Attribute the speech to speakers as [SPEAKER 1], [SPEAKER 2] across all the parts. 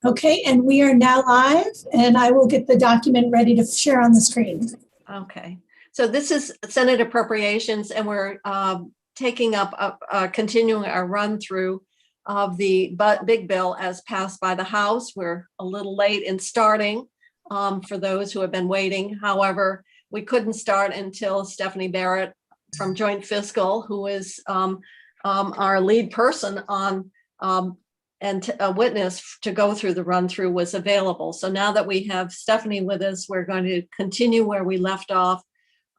[SPEAKER 1] Okay, and we are now live, and I will get the document ready to share on the screen.
[SPEAKER 2] Okay, so this is Senate Appropriations, and we're taking up, continuing our run through of the big bill as passed by the House. We're a little late in starting for those who have been waiting. However, we couldn't start until Stephanie Barrett from Joint Fiscal, who is our lead person on and a witness to go through the run through, was available. So now that we have Stephanie with us, we're going to continue where we left off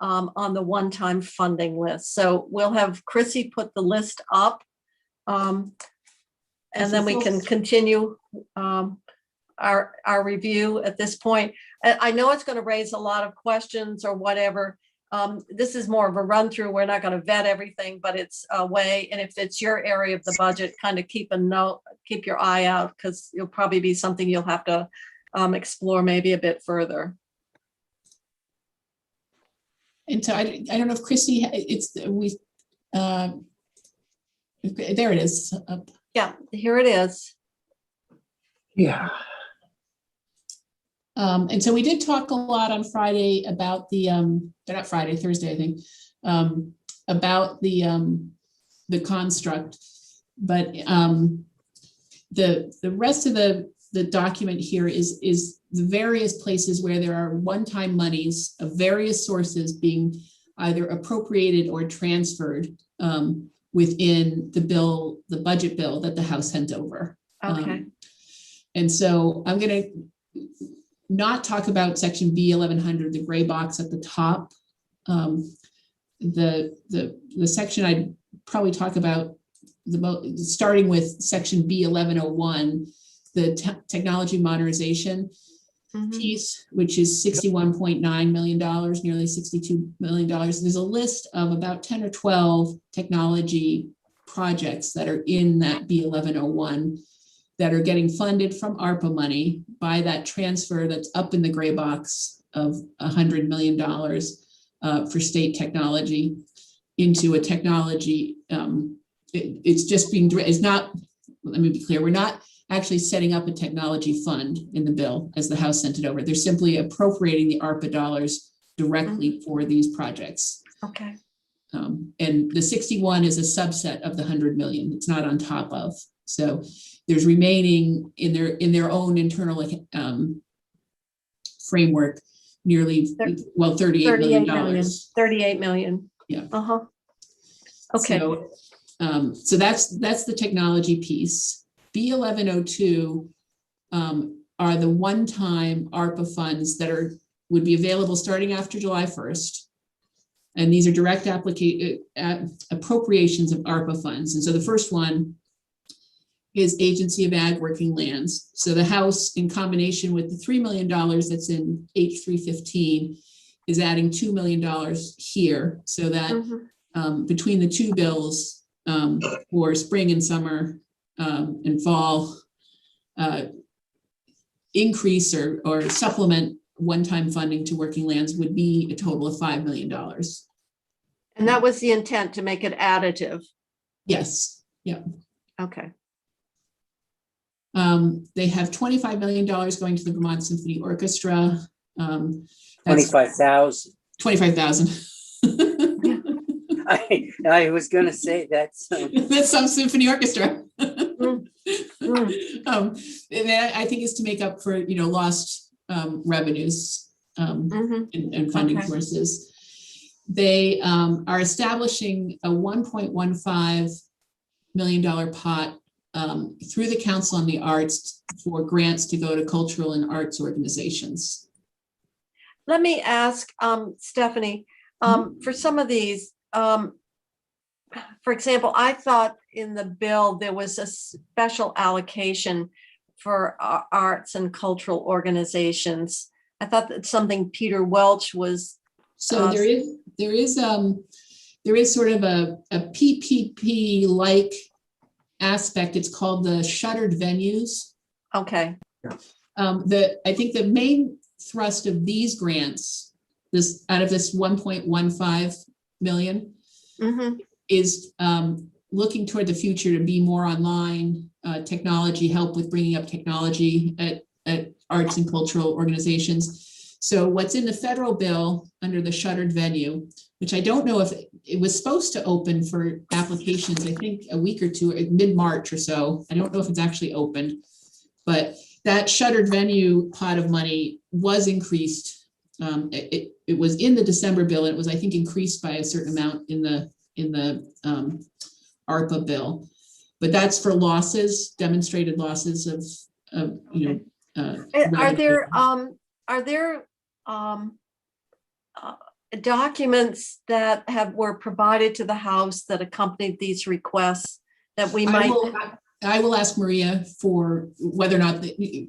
[SPEAKER 2] on the one-time funding list. So we'll have Chrissy put the list up, and then we can continue our review at this point. I know it's going to raise a lot of questions or whatever. This is more of a run through. We're not going to vet everything, but it's a way. And if it's your area of the budget, kind of keep your eye out, because it'll probably be something you'll have to explore maybe a bit further.
[SPEAKER 3] And so I don't know if Christy, there it is.
[SPEAKER 2] Yeah, here it is.
[SPEAKER 4] Yeah.
[SPEAKER 3] And so we did talk a lot on Friday about the not Friday, Thursday, I think, about the construct, but the rest of the document here is the various places where there are one-time monies of various sources being either appropriated or transferred within the budget bill that the House sent over.
[SPEAKER 2] Okay.
[SPEAKER 3] And so I'm going to not talk about section B 1100, the gray box at the top. The section I'd probably talk about starting with section B 1101, the technology modernization piece, which is $61.9 million, nearly $62 million. There's a list of about 10 or 12 technology projects that are in that B 1101 that are getting funded from ARPA money by that transfer that's up in the gray box of $100 million for state technology into a technology. It's just being, it's not, let me be clear, we're not actually setting up a technology fund in the bill as the House sent it over. They're simply appropriating the ARPA dollars directly for these projects.
[SPEAKER 2] Okay.
[SPEAKER 3] And the 61 is a subset of the 100 million. It's not on top of. So there's remaining in their own internal framework nearly, well, $38 million.
[SPEAKER 2] 38 million.
[SPEAKER 3] Yeah.
[SPEAKER 2] Okay.
[SPEAKER 3] So that's the technology piece. B 1102 are the one-time ARPA funds that would be available starting after July 1st. And these are direct appropriations of ARPA funds. And so the first one is Agency of Ag Working Lands. So the House, in combination with the $3 million that's in H315, is adding $2 million here, so that between the two bills for spring and summer and fall, increase or supplement one-time funding to working lands would be a total of $5 million.
[SPEAKER 2] And that was the intent, to make it additive.
[SPEAKER 3] Yes. Yeah.
[SPEAKER 2] Okay.
[SPEAKER 3] They have $25 million going to the Vermont Symphony Orchestra.
[SPEAKER 4] 25,000.
[SPEAKER 3] 25,000.
[SPEAKER 4] I was going to say that's
[SPEAKER 3] some symphony orchestra. And that, I think, is to make up for lost revenues and funding sources. They are establishing a $1.15 million pot through the Council on the Arts for grants to go to cultural and arts organizations.
[SPEAKER 2] Let me ask Stephanie, for some of these, for example, I thought in the bill there was a special allocation for arts and cultural organizations. I thought that something Peter Welch was.
[SPEAKER 3] So there is sort of a PPP like aspect. It's called the shuttered venues.
[SPEAKER 2] Okay.
[SPEAKER 3] I think the main thrust of these grants, out of this 1.15 million, is looking toward the future to be more online, technology, help with bringing up technology at arts and cultural organizations. So what's in the federal bill under the shuttered venue, which I don't know if it was supposed to open for applications, I think a week or two, mid-March or so. I don't know if it's actually opened, but that shuttered venue pot of money was increased. It was in the December bill, and it was, I think, increased by a certain amount in the ARPA bill, but that's for losses, demonstrated losses of
[SPEAKER 2] Are there documents that were provided to the House that accompanied these requests that we might?
[SPEAKER 3] I will ask Maria for whether or not,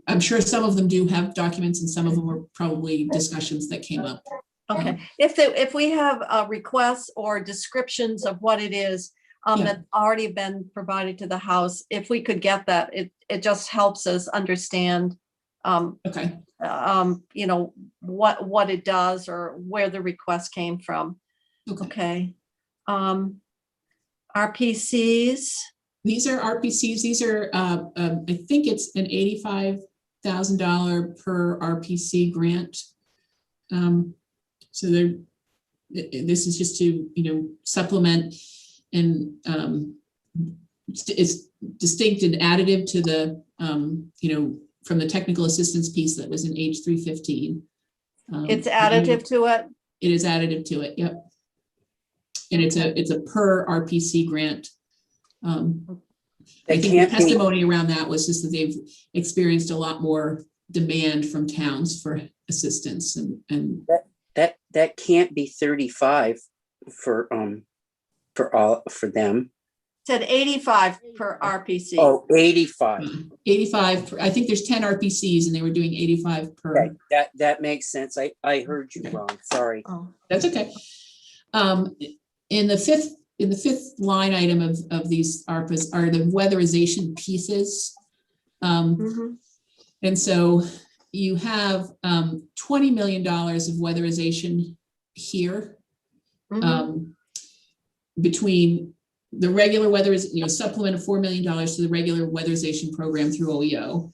[SPEAKER 3] I'm sure some of them do have documents and some of them were probably discussions that came up.
[SPEAKER 2] Okay, if we have requests or descriptions of what it is that's already been provided to the House, if we could get that, it just helps us understand
[SPEAKER 3] Okay.
[SPEAKER 2] What it does or where the request came from. Okay. RPCs.
[SPEAKER 3] These are RPCs. These are, I think it's an $85,000 per RPC grant. So this is just to, supplement and it's distinct and additive to the, from the technical assistance piece that was in H315.
[SPEAKER 2] It's additive to it?
[SPEAKER 3] It is additive to it, yep. And it's a per RPC grant. I think the testimony around that was just that they've experienced a lot more demand from towns for assistance, and
[SPEAKER 4] that can't be 35 for them.
[SPEAKER 2] Said 85 per RPC.
[SPEAKER 4] Oh, 85.
[SPEAKER 3] 85. I think there's 10 RPCs, and they were doing 85 per.
[SPEAKER 4] Okay, that makes sense. I heard you wrong. Sorry.
[SPEAKER 2] Oh.
[SPEAKER 3] That's okay. In the fifth line item of these ARPAs are the weatherization pieces. And so you have $20 million of weatherization here between the regular weather is, supplement of $4 million to the regular weatherization program through OEO.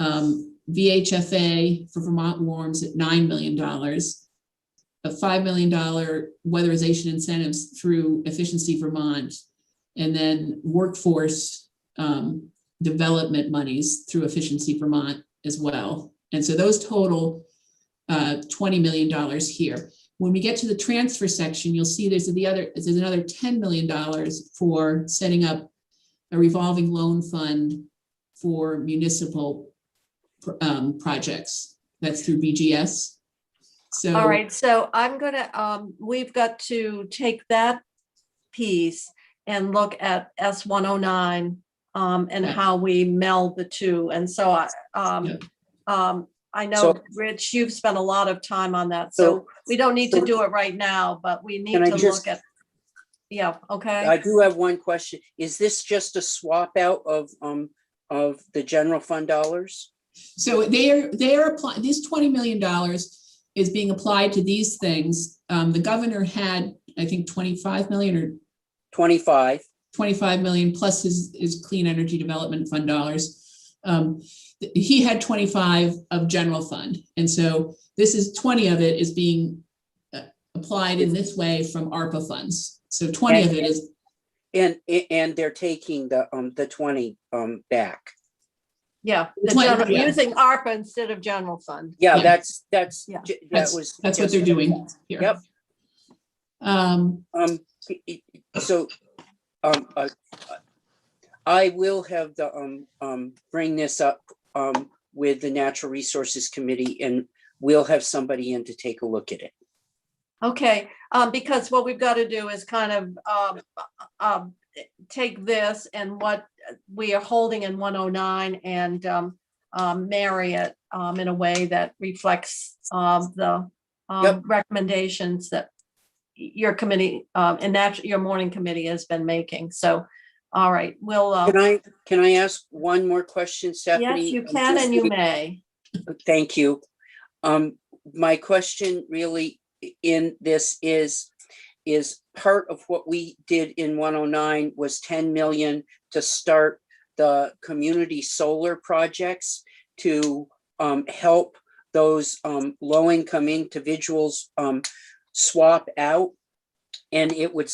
[SPEAKER 3] VHFA for Vermont Warms at $9 million. A $5 million weatherization incentives through Efficiency Vermont, and then workforce development monies through Efficiency Vermont as well. And so those total $20 million here. When we get to the transfer section, you'll see there's another $10 million for setting up a revolving loan fund for municipal projects. That's through BGS. So,
[SPEAKER 2] all right, so I'm gonna, we've got to take that piece and look at S109 and how we meld the two. And so I know, Rich, you've spent a lot of time on that, so we don't need to do it right now, but we need to look at. Yeah. Okay.
[SPEAKER 4] I do have one question. Is this just a swap out of the general fund dollars?
[SPEAKER 3] So they're applying this $20 million is being applied to these things. The governor had, I think, 25 million or 25 million plus his clean energy development fund dollars. He had 25 of general fund. And so this is 20 of it is being applied in this way from ARPA funds. So 20 of it is.
[SPEAKER 4] And they're taking the 20 back.
[SPEAKER 2] Yeah, using ARPA instead of general fund.
[SPEAKER 4] Yeah, that's
[SPEAKER 3] what they're doing here.
[SPEAKER 4] Yep. So I will have the bring this up with the Natural Resources Committee, and we'll have somebody in to take a look at it.
[SPEAKER 2] Okay, because what we've got to do is kind of take this and what we are holding in 109 and marry it in a way that reflects the recommendations that your committee and your morning committee has been making. So, all right, we'll.
[SPEAKER 4] Can I ask one more question, Stephanie?
[SPEAKER 2] Yes, you can and you may.
[SPEAKER 4] Thank you. My question really in this is, is part of what we did in 109 was 10 million to start the community solar projects to help those low-income individuals swap out, and it would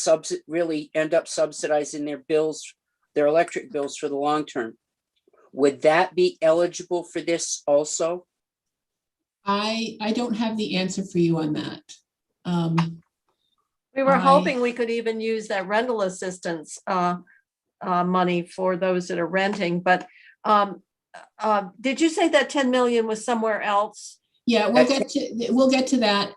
[SPEAKER 4] really end up subsidizing their bills, their electric bills for the long term. Would that be eligible for this also?
[SPEAKER 3] I don't have the answer for you on that.
[SPEAKER 2] We were
[SPEAKER 3] I-
[SPEAKER 2] hoping we could even use that rental assistance money for those that are renting, but did you say that 10 million was somewhere else?
[SPEAKER 3] Yeah, we'll get to that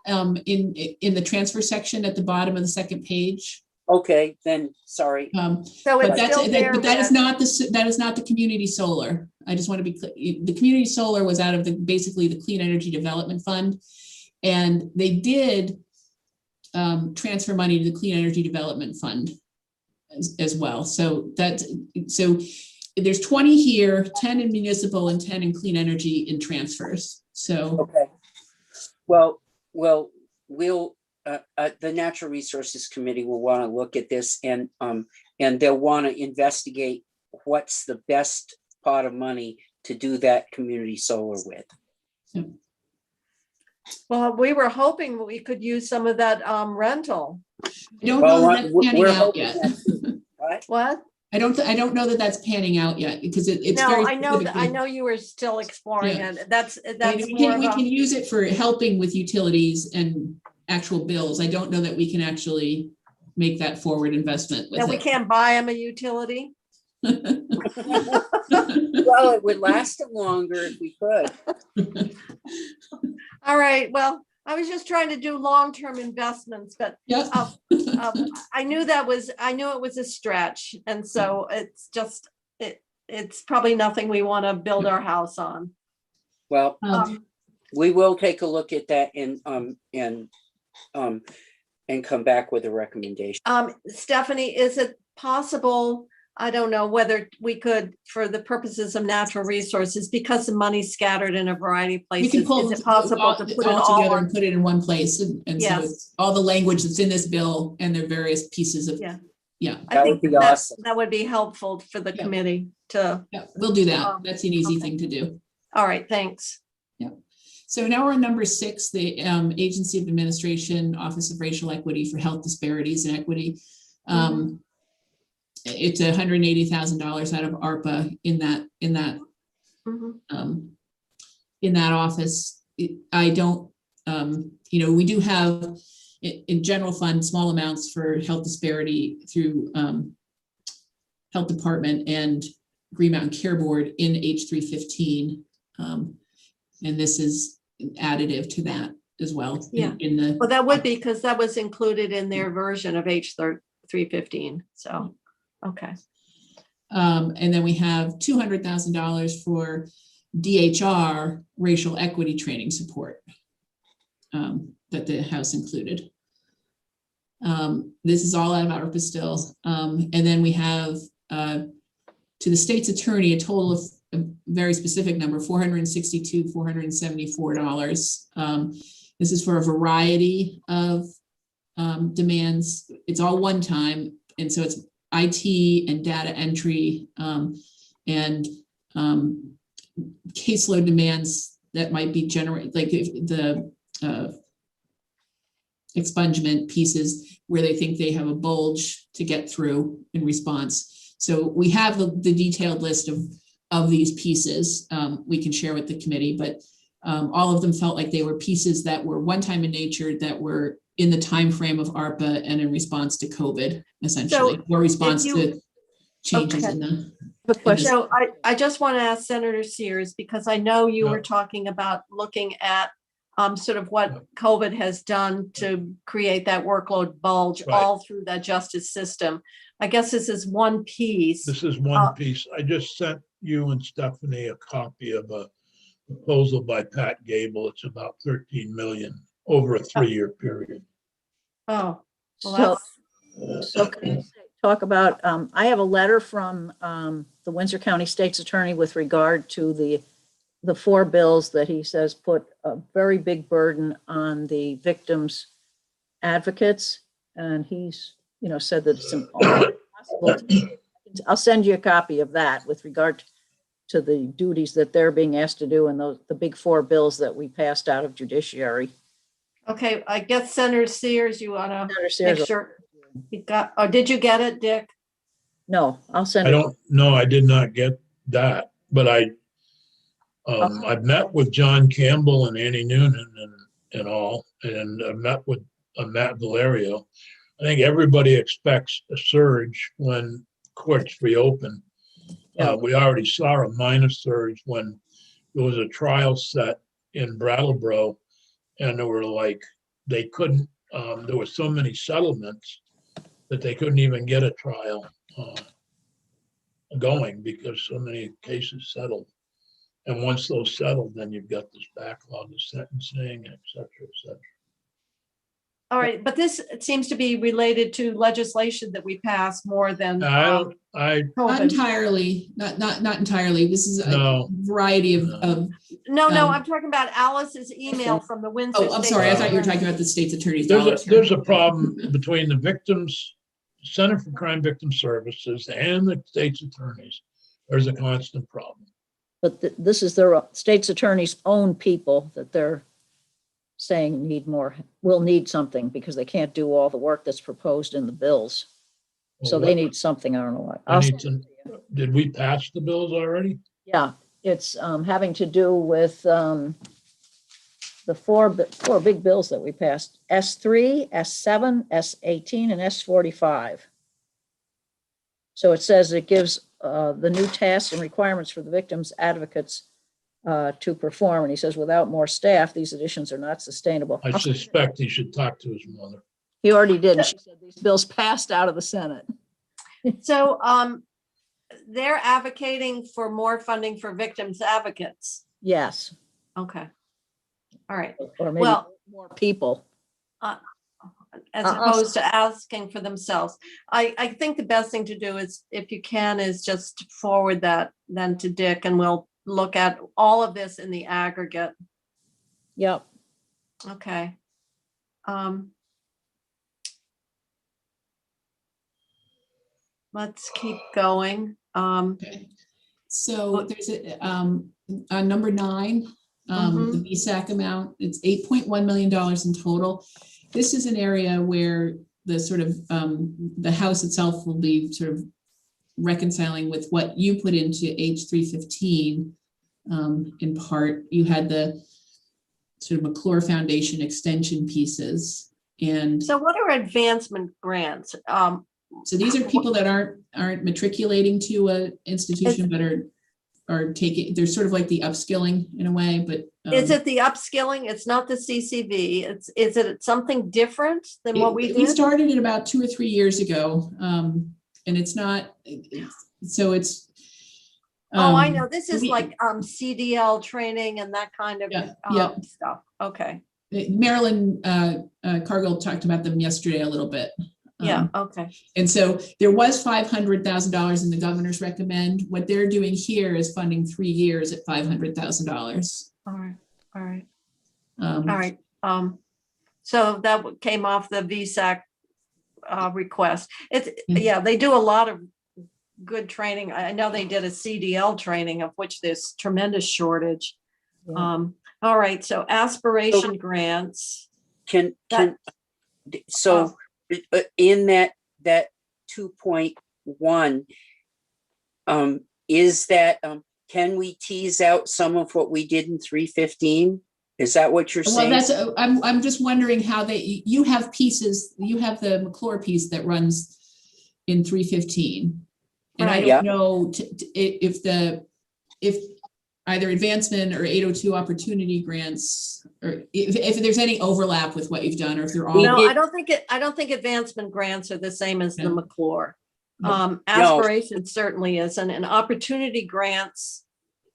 [SPEAKER 3] in the transfer section at the bottom of the second page.
[SPEAKER 4] Okay, then, sorry.
[SPEAKER 2] So
[SPEAKER 3] But
[SPEAKER 2] it's
[SPEAKER 3] that's,
[SPEAKER 2] still there.
[SPEAKER 3] but that is not the community solar. I just want to be clear. The community solar was out of basically the Clean Energy Development Fund. And they did transfer money to the Clean Energy Development Fund as well. So there's 20 here, 10 in municipal and 10 in clean energy in transfers. So
[SPEAKER 4] Okay. Well, we'll the Natural Resources Committee will want to look at this, and they'll want to investigate what's the best pot of money to do that community solar with.
[SPEAKER 2] Well, we were hoping we could use some of that rental.
[SPEAKER 3] I don't know that that's panning out
[SPEAKER 4] hoping
[SPEAKER 3] yet.
[SPEAKER 4] Right?
[SPEAKER 2] What?
[SPEAKER 3] I don't know that that's panning out yet because it's
[SPEAKER 2] No,
[SPEAKER 3] very
[SPEAKER 2] I know that. I
[SPEAKER 3] specifically-
[SPEAKER 2] know you were still exploring
[SPEAKER 3] Yeah.
[SPEAKER 2] it. That's
[SPEAKER 3] I mean, we can use it for helping with utilities and actual bills. I don't know that we can actually make that forward investment with
[SPEAKER 2] and we
[SPEAKER 3] it.
[SPEAKER 2] can't buy them a utility.
[SPEAKER 4] Well, it would last them longer if we could.
[SPEAKER 2] All right. Well, I was just trying to do long-term investments, but
[SPEAKER 3] Yep.
[SPEAKER 2] I knew it was a stretch, and so it's just it's probably nothing we want to build our house on.
[SPEAKER 4] Well, we will take a look at that and come back with a recommendation.
[SPEAKER 2] Stephanie, is it possible? I don't know whether we could, for the purposes of natural resources, because the money's scattered in a variety of
[SPEAKER 3] We
[SPEAKER 2] places,
[SPEAKER 3] can pull
[SPEAKER 2] is it possible to put it
[SPEAKER 3] all
[SPEAKER 2] all
[SPEAKER 3] together
[SPEAKER 2] on?
[SPEAKER 3] and put it in one place. And so
[SPEAKER 2] Yes.
[SPEAKER 3] it's all the language that's in this bill and their various pieces of,
[SPEAKER 2] Yeah.
[SPEAKER 3] yeah,
[SPEAKER 2] I
[SPEAKER 4] That
[SPEAKER 2] think
[SPEAKER 4] would be awesome.
[SPEAKER 2] that would be helpful for the
[SPEAKER 3] Yeah.
[SPEAKER 2] committee to,
[SPEAKER 3] we'll do that.
[SPEAKER 2] Um,
[SPEAKER 3] That's an easy
[SPEAKER 2] okay.
[SPEAKER 3] thing to do.
[SPEAKER 2] all right, thanks.
[SPEAKER 3] So now we're on number 6, the Agency of Administration, Office of Racial Equity for Health Disparities and Equity. It's $180,000 out of ARPA in that
[SPEAKER 2] Mhm.
[SPEAKER 3] in that office. I don't, we do have in general fund small amounts for health disparity through Health Department and Green Mountain Care Board in H315. And this is additive to that as well.
[SPEAKER 2] Yeah. Well, that would be because that was included in their version of H315. So, okay.
[SPEAKER 3] And then we have $200,000 for DHR racial equity training support that the House included. This is all out of ARPA still. And then we have to the state's attorney a total of a very specific number, $474. This is for a variety of demands. It's all one time, and so it's IT and data entry and caseload demands that might be generated, like if the expungement pieces where they think they have a bulge to get through in response. So we have the detailed list of these pieces we can share with the committee, but all of them felt like they were pieces that were one-time in nature, that were in the time frame of ARPA and in response to COVID, essentially, or response to changes
[SPEAKER 2] Okay.
[SPEAKER 3] in the.
[SPEAKER 2] So I just want to ask Senator Sears, because I know you were talking about looking at sort of what COVID has done to create that workload bulge all through that justice system. I guess this is one piece.
[SPEAKER 5] This is one piece. I just sent you and Stephanie a copy of a proposal by Pat Gable. It's about 13 million over a 3-year period.
[SPEAKER 2] Oh, well,
[SPEAKER 6] So can you talk about, I have a letter from the Windsor County State's Attorney with regard to the 4 bills that he says put a very big burden on the victims' advocates. and he's, said that it's impossible. I'll send you a copy of that with regard to the duties that they're being asked to do and the big 4 bills that we passed out of judiciary.
[SPEAKER 2] Okay, I guess Senator Sears, you want to
[SPEAKER 6] Senator
[SPEAKER 2] make
[SPEAKER 6] Sears-
[SPEAKER 2] sure you got, or did you get it, Dick?
[SPEAKER 6] No, I'll send
[SPEAKER 5] I
[SPEAKER 6] it.
[SPEAKER 5] don't know, I did not get that, but I've met with John Campbell and Annie Noonan and all, and I met with Matt Valerio. I think everybody expects a surge when courts reopen.
[SPEAKER 6] Yeah.
[SPEAKER 5] We already saw a minor surge when there was a trial set in Brattleboro, and they couldn't, there were so many settlements that they couldn't even get a trial going because so many cases settled. And once those settled, then you've got this backlog of sentencing, et cetera, et cetera.
[SPEAKER 2] All right, but this seems to be related to legislation that we passed more than
[SPEAKER 5] I
[SPEAKER 3] Not
[SPEAKER 2] COVID.
[SPEAKER 3] entirely, not entirely. This is a
[SPEAKER 5] No.
[SPEAKER 3] variety of,
[SPEAKER 2] No,
[SPEAKER 3] um,
[SPEAKER 2] I'm talking about Alice's email from the Windsor.
[SPEAKER 3] oh, I'm
[SPEAKER 2] State
[SPEAKER 3] sorry. I thought you were
[SPEAKER 2] Attorney.
[SPEAKER 3] talking about the state's attorney's dollars.
[SPEAKER 5] there's a problem between the victims, Center for Crime Victim Services and the state's attorneys. There's a constant problem.
[SPEAKER 6] But this is their state's attorney's own people that they're saying will need something because they can't do all the work that's proposed in the bills. So they need something. I don't know what.
[SPEAKER 5] Did we pass the bills already?
[SPEAKER 6] Yeah, it's having to do with the four big bills that we passed: S3, S7, S18, and S45. So it says it gives the new tasks and requirements for the victims advocates to perform. And he says, without more staff, these additions are not sustainable.
[SPEAKER 5] I suspect he should talk to his mother.
[SPEAKER 6] He already did. She said these bills passed out of the Senate.
[SPEAKER 2] So they're advocating for more funding for victims advocates.
[SPEAKER 6] Yes.
[SPEAKER 2] Okay. All right.
[SPEAKER 6] Or maybe
[SPEAKER 2] Well,
[SPEAKER 6] more people.
[SPEAKER 2] as
[SPEAKER 6] Uh-uh.
[SPEAKER 2] opposed to asking for themselves. I think the best thing to do is, if you can, is just forward that then to Dick, and we'll look at all of this in the aggregate.
[SPEAKER 6] Yep.
[SPEAKER 2] Okay. Let's keep going.
[SPEAKER 3] Okay. So there's a number 9, the VSAC amount. It's $8.1 million in total. This is an area where the sort of the House itself will be sort of reconciling with what you put into H315. In part, you had the sort of McClure Foundation extension pieces, and
[SPEAKER 2] So what are advancement grants?
[SPEAKER 3] so these are people that aren't matriculating to a institution, but are taking. They're sort of like the upskilling in a way, but
[SPEAKER 2] Is it the upskilling? It's not the CCV. Is it something different than what we
[SPEAKER 3] We
[SPEAKER 2] did?
[SPEAKER 3] started it about 2 or 3 years ago, and it's not. So it's.
[SPEAKER 2] Oh, I know. This is
[SPEAKER 3] we-
[SPEAKER 2] like CDL training and that kind of
[SPEAKER 3] Yeah.
[SPEAKER 2] stuff. Okay.
[SPEAKER 3] Marilyn Cargill talked about them yesterday a little bit.
[SPEAKER 2] Yeah. Okay.
[SPEAKER 3] And so there was $500,000 in the governor's recommend. What they're doing here is funding 3 years at $500,000.
[SPEAKER 2] All right. All right.
[SPEAKER 3] All
[SPEAKER 2] All right. So that came off the VSAC request. Yeah, they do a lot of good training. I know they did a CDL training, of which there's tremendous shortage.
[SPEAKER 6] Yeah.
[SPEAKER 2] All right. So aspiration grants.
[SPEAKER 4] So in that 2.1, is that, can we tease out some of what we did in 315? Is that what you're saying?
[SPEAKER 3] Well, I'm just wondering how you have pieces, you have the McClure piece that runs in 315. And I don't know if either advancement or 802 opportunity grants, or if there's any overlap with what you've done, or if they're all.
[SPEAKER 2] No, I don't think advancement grants are the same as the
[SPEAKER 3] No.
[SPEAKER 2] McClure.
[SPEAKER 3] No.
[SPEAKER 2] Aspiration certainly isn't, and opportunity grants.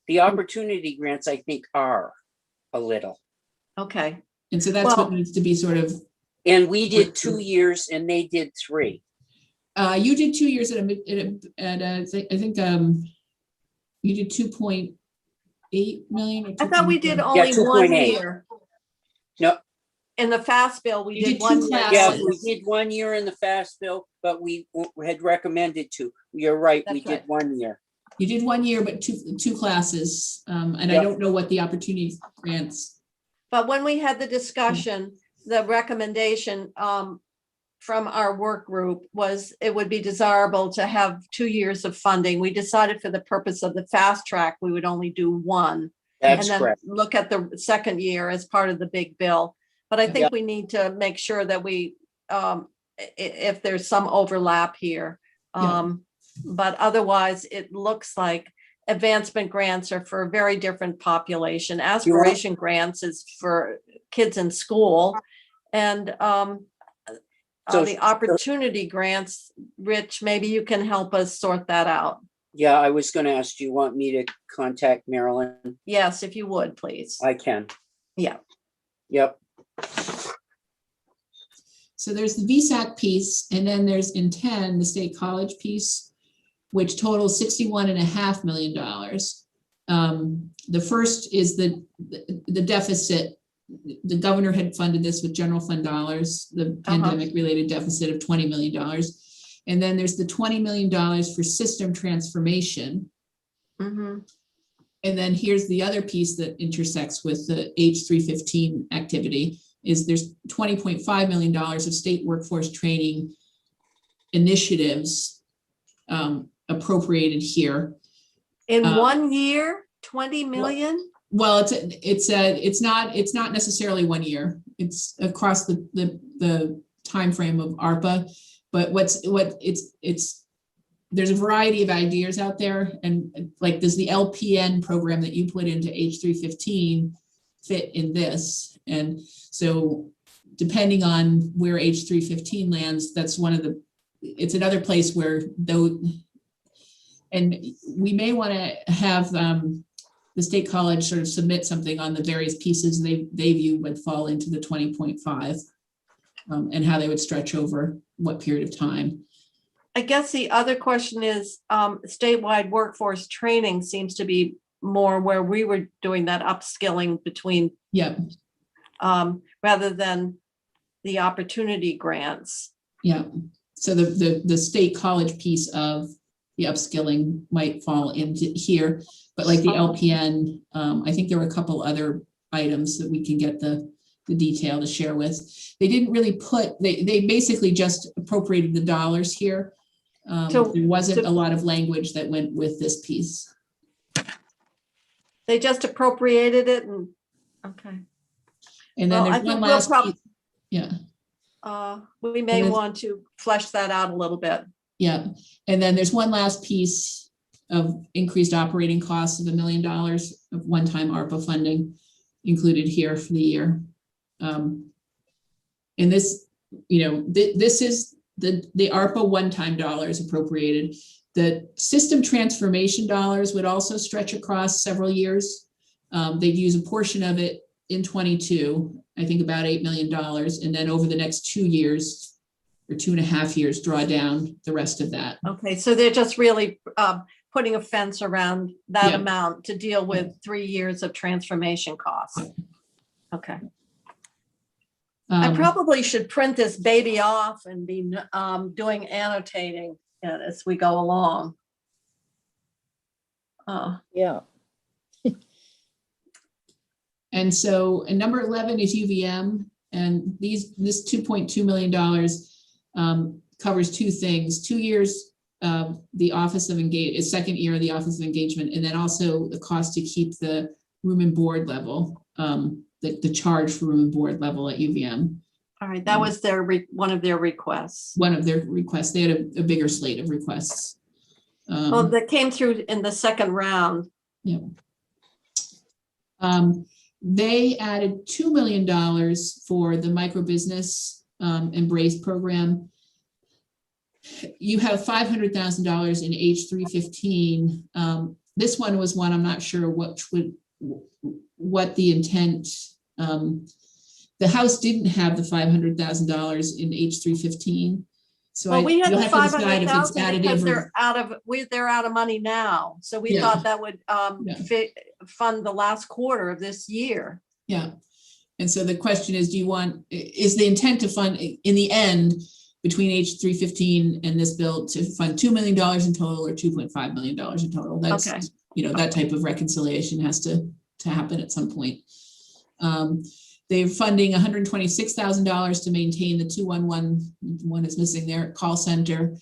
[SPEAKER 4] The opportunity grants, I think, are a little.
[SPEAKER 2] Okay.
[SPEAKER 3] And so that's what needs to be sort of.
[SPEAKER 4] And we did 2 years and they did 3.
[SPEAKER 3] You did 2 years I think you did 2.8 million. Or
[SPEAKER 2] I thought we did
[SPEAKER 3] 2.1.
[SPEAKER 2] only 1
[SPEAKER 4] 2.8.
[SPEAKER 2] year.
[SPEAKER 4] No,
[SPEAKER 2] in the fast bill, we
[SPEAKER 3] You
[SPEAKER 2] did
[SPEAKER 3] did two
[SPEAKER 2] 1 year.
[SPEAKER 3] classes.
[SPEAKER 4] Yeah,
[SPEAKER 3] Classes.
[SPEAKER 4] we did 1 year in the fast bill, but we had recommended to. You're right, we
[SPEAKER 2] That's
[SPEAKER 4] did
[SPEAKER 2] right.
[SPEAKER 4] 1 year.
[SPEAKER 3] You did 1 year, but two classes. And I
[SPEAKER 4] Yep.
[SPEAKER 3] don't know what the opportunity grants.
[SPEAKER 2] But when we had the discussion, the recommendation from our work group was it would be desirable to have 2 years of funding. We decided for the purpose of the fast track, we would only do 1.
[SPEAKER 4] That's
[SPEAKER 2] And then
[SPEAKER 4] correct.
[SPEAKER 2] look at the second year as part of the big bill. But I think
[SPEAKER 4] Yeah.
[SPEAKER 2] we need to make sure that we, if there's some overlap here.
[SPEAKER 3] Yeah.
[SPEAKER 2] But otherwise, it looks like advancement grants are for a very different population. Aspiration grants is for kids in school. And
[SPEAKER 4] So-
[SPEAKER 2] the opportunity grants, Rich, maybe you can help us sort that out.
[SPEAKER 4] Yeah, I was gonna ask, do you want me to contact Marilyn?
[SPEAKER 2] Yes, if you would, please.
[SPEAKER 4] I can.
[SPEAKER 2] Yeah.
[SPEAKER 4] Yep.
[SPEAKER 3] So there's the VSAC piece, and then there's in 10, the state college piece, which totals $61.5 million. The first is the deficit. The governor had funded this with general fund dollars, the pandemic related deficit of $20 million. And then there's the $20 million for system transformation.
[SPEAKER 2] Mm-hmm.
[SPEAKER 3] And then here's the other piece that intersects with the H315 activity is there's $20.5 million of state workforce training initiatives appropriated here.
[SPEAKER 2] In 1 year, 20 million?
[SPEAKER 3] Well, it's not necessarily 1 year. It's across the time frame of ARPA, but there's a variety of ideas out there, and like does the LPN program that you put into H315 fit in this? And so depending on where H315 lands, that's it's another place where though, and we may want to have the state college sort of submit something on the various pieces they view would fall into the 20.5 and how they would stretch over what period of time.
[SPEAKER 2] I guess the other question is statewide workforce training seems to be more where we were doing that upskilling between.
[SPEAKER 3] Yeah.
[SPEAKER 2] Rather than the opportunity grants.
[SPEAKER 3] Yeah. So the state college piece of the upskilling might fall into here, but like the LPN, I think there were a couple other items that we can get the detail to share with. They didn't really they basically just appropriated the dollars here. There wasn't a lot of language that went with this piece.
[SPEAKER 2] They just appropriated it and, okay.
[SPEAKER 3] And then
[SPEAKER 2] Well,
[SPEAKER 3] there's one last piece. Yeah.
[SPEAKER 2] We may want to flesh that out a little bit.
[SPEAKER 3] Yeah. And then there's one last piece of increased operating costs of $1 million of one-time ARPA funding included here for the year. And this, this is the ARPA one-time dollars appropriated. The system transformation dollars would also stretch across several years. They'd use a portion of it in 22, I think about $8 million. And then over the next 2 years or 2.5 years, draw down the rest of that.
[SPEAKER 2] Okay, so they're just really putting a fence around that amount to deal with 3 years of transformation costs. Okay. I probably should print this baby off and be doing annotating as we go along.
[SPEAKER 6] Yeah.
[SPEAKER 3] And so, and number 11 is UVM, and this $2.2 million covers two things: 2 years the Office of Engagement, second year of the Office of Engagement, and then also the cost to keep the room and board level, the charge for room and board level at UVM.
[SPEAKER 2] All right, that was one of their requests.
[SPEAKER 3] One of their requests. They had a bigger slate of requests.
[SPEAKER 2] Well, that came through in the second round.
[SPEAKER 3] Yeah. They added $2 million for the microbusiness Embrace program. You have $500,000 in H315. This one was one I'm not sure what the intent. The House didn't have the $500,000 in H315. So
[SPEAKER 2] well, we had the
[SPEAKER 3] $500,000
[SPEAKER 2] because they're out of money now. So we thought that would fund the last quarter of this year.
[SPEAKER 3] Yeah. And so the question is, is the intent to fund, in the end, between H315 and this bill, to fund $2 million in total or $2.5 million in total? That's,
[SPEAKER 2] Okay.
[SPEAKER 3] that type of reconciliation has to happen at some point. They're funding $126,000 to maintain the 211, one is missing there, call center.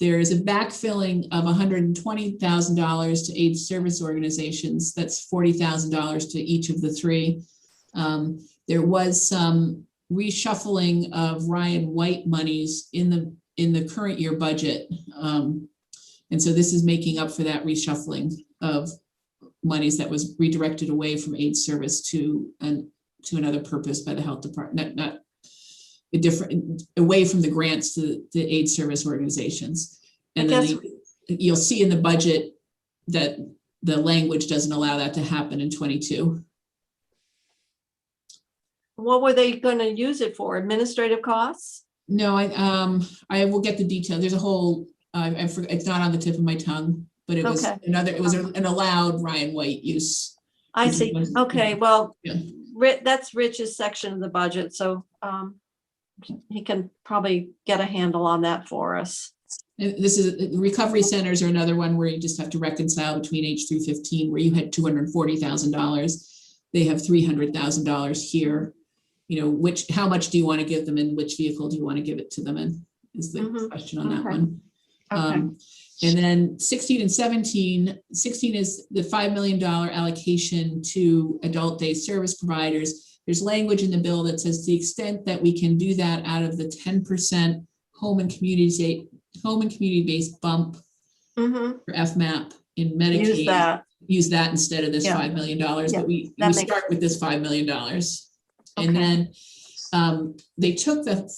[SPEAKER 3] There is a backfilling of $120,000 to AIDS service organizations. That's $40,000 to each of the three. There was some reshuffling of Ryan White monies in the current year budget. And so this is making up for that reshuffling of monies that was redirected away from AIDS service to another purpose by the health department, not a different, away from the grants to the AIDS service organizations. And then you'll see in the budget that the language doesn't allow that to happen in 22.
[SPEAKER 2] What were they going to use it for? Administrative costs?
[SPEAKER 3] No, I will get the detail. There's a whole, I forgot, it's not on the tip of my tongue, but it was
[SPEAKER 2] Okay.
[SPEAKER 3] it was an allowed Ryan White use.
[SPEAKER 2] I see. Okay, well,
[SPEAKER 3] Yeah.
[SPEAKER 2] That's Rich's section of the budget, so he can probably get a handle on that for us.
[SPEAKER 3] And this is, recovery centers are another one where you just have to reconcile between H315, where you had $240,000. They have $300,000 here. How much do you want to give them and which vehicle do you want to give it to them in, is the question on that
[SPEAKER 2] Okay.
[SPEAKER 3] one.
[SPEAKER 2] Okay.
[SPEAKER 3] And then 16 and 17, 16 is the $5 million allocation to adult day service providers. There's language in the bill that says to the extent that we can do that out of the 10% home and community-based bump
[SPEAKER 2] Mhm.
[SPEAKER 3] for FMAP in Medicaid. Use that instead of this
[SPEAKER 2] Yeah.
[SPEAKER 3] $5 million,
[SPEAKER 2] Yeah,
[SPEAKER 3] but we
[SPEAKER 2] that makes-
[SPEAKER 3] start with this $5 million. And
[SPEAKER 2] Okay.
[SPEAKER 3] then they took the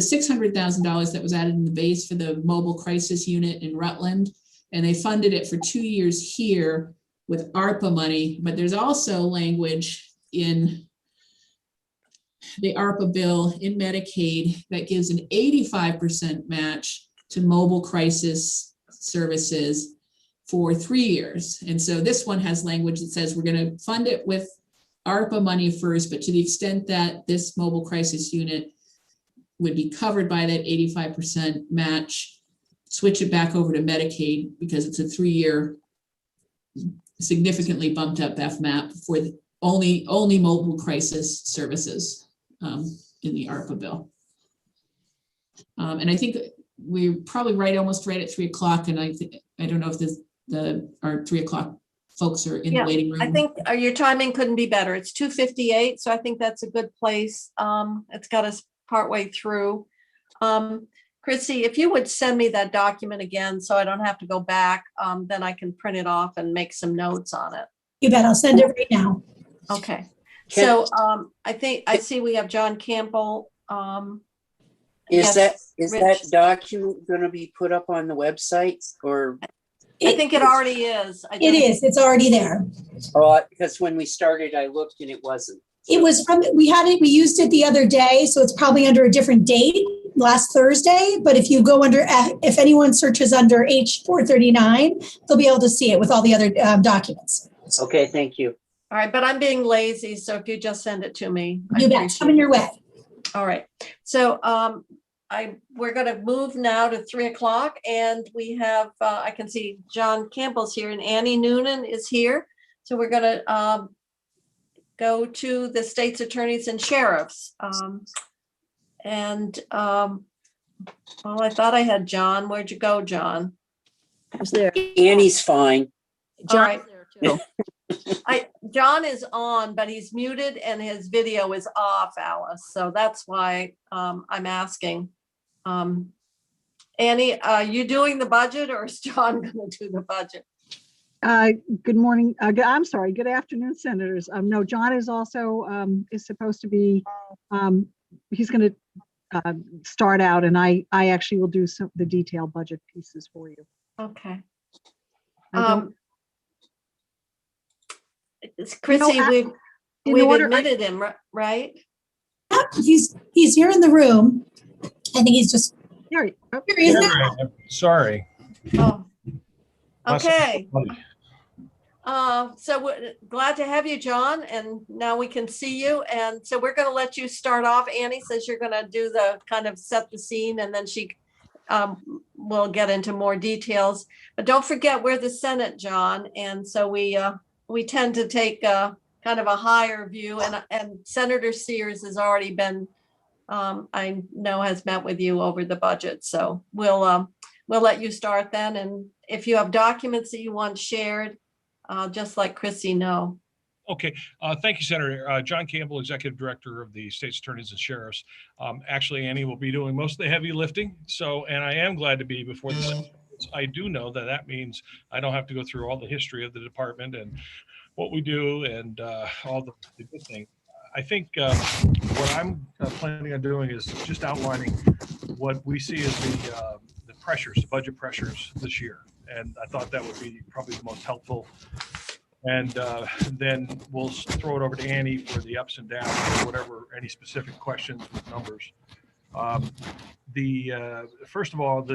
[SPEAKER 3] $600,000 that was added in the base for the mobile crisis unit in Rutland, and they funded it for 2 years here with ARPA money, but there's also language in the ARPA bill in Medicaid that gives an 85% match to mobile crisis services for 3 years. And so this one has language that says we're going to fund it with ARPA money first, but to the extent that this mobile crisis unit would be covered by that 85% match, switch it back over to Medicaid because it's a 3-year significantly bumped up FMAP for the only mobile crisis services in the ARPA bill. And I think we're probably almost right at 3 o'clock. And I don't know if our 3 o'clock folks are in the waiting room.
[SPEAKER 2] I think your timing couldn't be better. It's 2:58, so I think that's a good place. It's got us partway through. Chrissy, if you would send me that document again so I don't have to go back, then I can print it off and make some notes on it.
[SPEAKER 1] You bet. I'll send it right now.
[SPEAKER 2] Okay. So I see we have John Campbell.
[SPEAKER 4] Is
[SPEAKER 2] Yes,
[SPEAKER 4] that document going to be put up on the website or?
[SPEAKER 2] I think it already is.
[SPEAKER 1] It is. It's already there.
[SPEAKER 4] Oh, because when we started, I looked and it wasn't.
[SPEAKER 1] It was we used it the other day, so it's probably under a different date, last Thursday. But if you go if anyone searches under H439, they'll be able to see it with all the other documents.
[SPEAKER 4] Okay, thank you.
[SPEAKER 2] All right, but I'm being lazy, so if you just send it to me.
[SPEAKER 1] You bet. It's coming your way.
[SPEAKER 2] All right. So we're going to move now to 3 o'clock, and we have I can see John Campbell's here and Annie Noonan is here. So we're going to go to the state's attorneys and sheriffs. Well, I thought I had John. Where'd you go, John?
[SPEAKER 6] Who's there?
[SPEAKER 4] Annie's fine.
[SPEAKER 2] All right.
[SPEAKER 6] John's there too.
[SPEAKER 2] John is on, but he's muted and his video is off, Alice. So that's why I'm asking. Annie, are you doing the budget or is John going to do the budget?
[SPEAKER 7] Good morning. I'm sorry. Good afternoon, senators. No, John is also is supposed to be. He's going to start out, and I actually will do the detailed budget pieces for you.
[SPEAKER 2] Okay.
[SPEAKER 7] I don't-
[SPEAKER 2] Chrissy,
[SPEAKER 7] in
[SPEAKER 2] we've
[SPEAKER 7] order-
[SPEAKER 2] admitted him, right?
[SPEAKER 1] Yep, he's here in the room. I think he's just
[SPEAKER 7] Here,
[SPEAKER 1] here. He is now.
[SPEAKER 8] Sorry.
[SPEAKER 2] Oh. Okay. So we're glad to have you, John, and now we can see you. And so we're going to let you start off. Annie says you're going to do the kind of set the scene, and then she will get into more details. But don't forget, we're the Senate, John, and so we tend to take kind of a higher view. And Senator Sears has already been, I know, has met with you over the budget. So we'll let you start then. And if you have documents that you want shared, just let Chrissy know.
[SPEAKER 8] Okay, thank you, Senator. John Campbell, Executive Director of the State's Attorneys and Sheriffs. Actually, Annie will be doing most of the heavy lifting. And I am glad to be before the. I do know that that means I don't have to go through all the history of the department and what we do and all the good things. I think what I'm planning on doing is just outlining what we see as the pressures, the budget pressures this year. And I thought that would be probably the most helpful. And then we'll throw it over to Annie for the ups and downs, or whatever, any specific questions with numbers. First of all,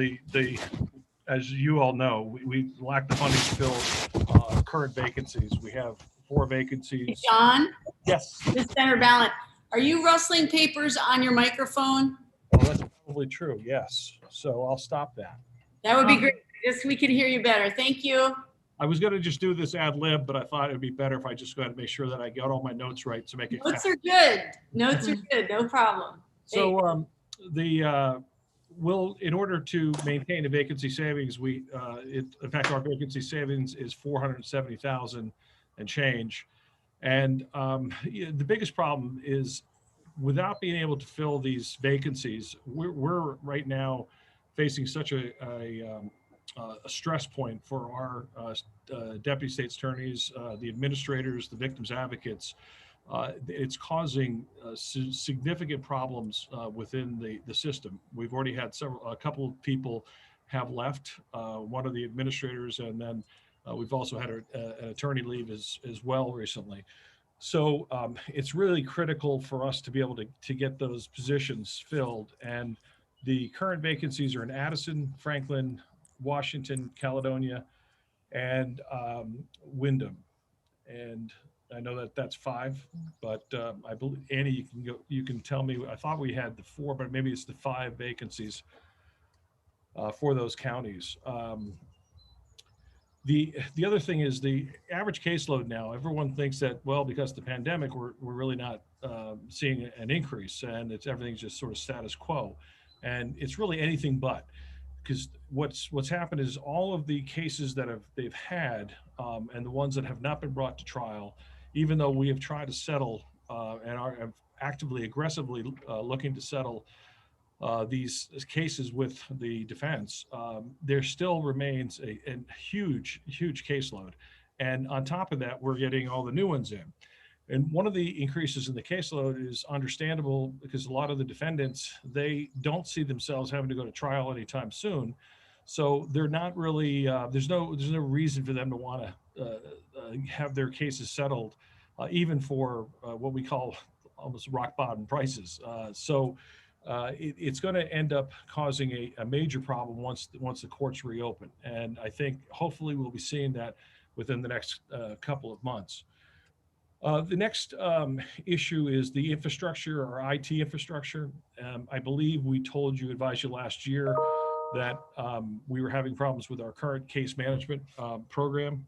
[SPEAKER 8] as you all know, we lack the funding to fill current vacancies. We have 4 vacancies.
[SPEAKER 9] Hey, John,
[SPEAKER 8] Yes.
[SPEAKER 9] this is Senator Ballant. Are you rustling papers on your microphone?
[SPEAKER 8] Well, that's probably true. Yes. So I'll stop that.
[SPEAKER 9] That would be great. Just we could hear you better. Thank you.
[SPEAKER 8] I was going to just do this ad lib, but I thought it would be better if I just go ahead and make sure that I got all my notes right to make it.
[SPEAKER 9] Notes are good. Notes are good. No problem.
[SPEAKER 8] So in order to maintain a vacancy savings, in fact, our vacancy savings is 470,000 and change. And the biggest problem is without being able to fill these vacancies, we're right now facing such a stress point for our deputy state's attorneys, the administrators, the victims advocates. It's causing significant problems within the system. We've already had a couple of people have left, one of the administrators, and then we've also had an attorney leave as well recently. So it's really critical for us to be able to get those positions filled. And the current vacancies are in Addison, Franklin, Washington, Caledonia, and Wyndham. And I know that that's 5, but I believe, Annie, you can tell me, I thought we had the 4, but maybe it's the 5 vacancies for those counties. The other thing is the average caseload now. Everyone thinks that, well, because of the pandemic, we're really not seeing an increase, and everything's just sort of status quo. And it's really anything but, because what's happened is all of the cases that they've had and the ones that have not been brought to trial, even though we have tried to settle and are actively, aggressively looking to settle these cases with the defense, there still remains a huge caseload. And on top of that, we're getting all the new ones in. And one of the increases in the caseload is understandable because a lot of the defendants, they don't see themselves having to go to trial anytime soon. So they're not really, there's no reason for them to want to have their cases settled, even for what we call almost rock bottom prices. It's going to end up causing a major problem once the courts reopen. And I think hopefully we'll be seeing that within the next couple of months. The next issue is the infrastructure, or IT infrastructure. I believe we advised you last year that we were having problems with our current case management program.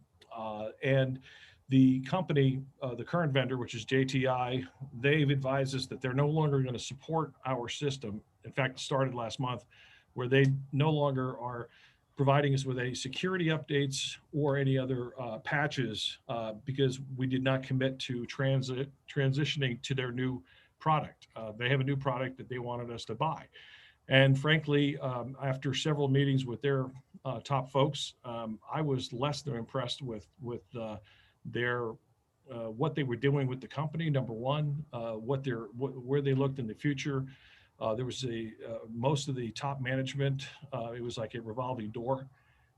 [SPEAKER 8] And the company, the current vendor, which is JTI, they've advised us that they're no longer going to support our system. In fact, it started last month, where they no longer are providing us with any security updates or any other patches because we did not commit to transitioning to their new product. They have a new product that they wanted us to buy. And frankly, after several meetings with their top folks, I was less than impressed with their what they were doing with the company. Number one, where they looked in the future. There was most of the top management. It was like a revolving door.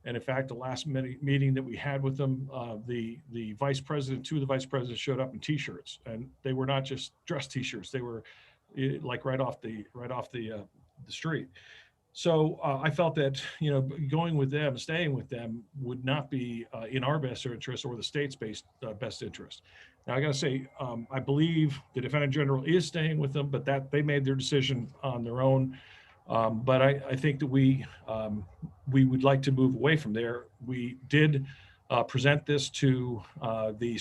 [SPEAKER 8] And in fact, the last meeting that we had with them, the vice president, 2 of the vice presidents showed up in T-shirts, and they were not just dress T-shirts. They were like right off the street. So I felt that, going with them, staying with them would not be in our best interest or the state's best interest. Now, I got to say, I believe the Defendant General is staying with them, but that they made their decision on their own. But I think that we would like to move away from there. We did present this to the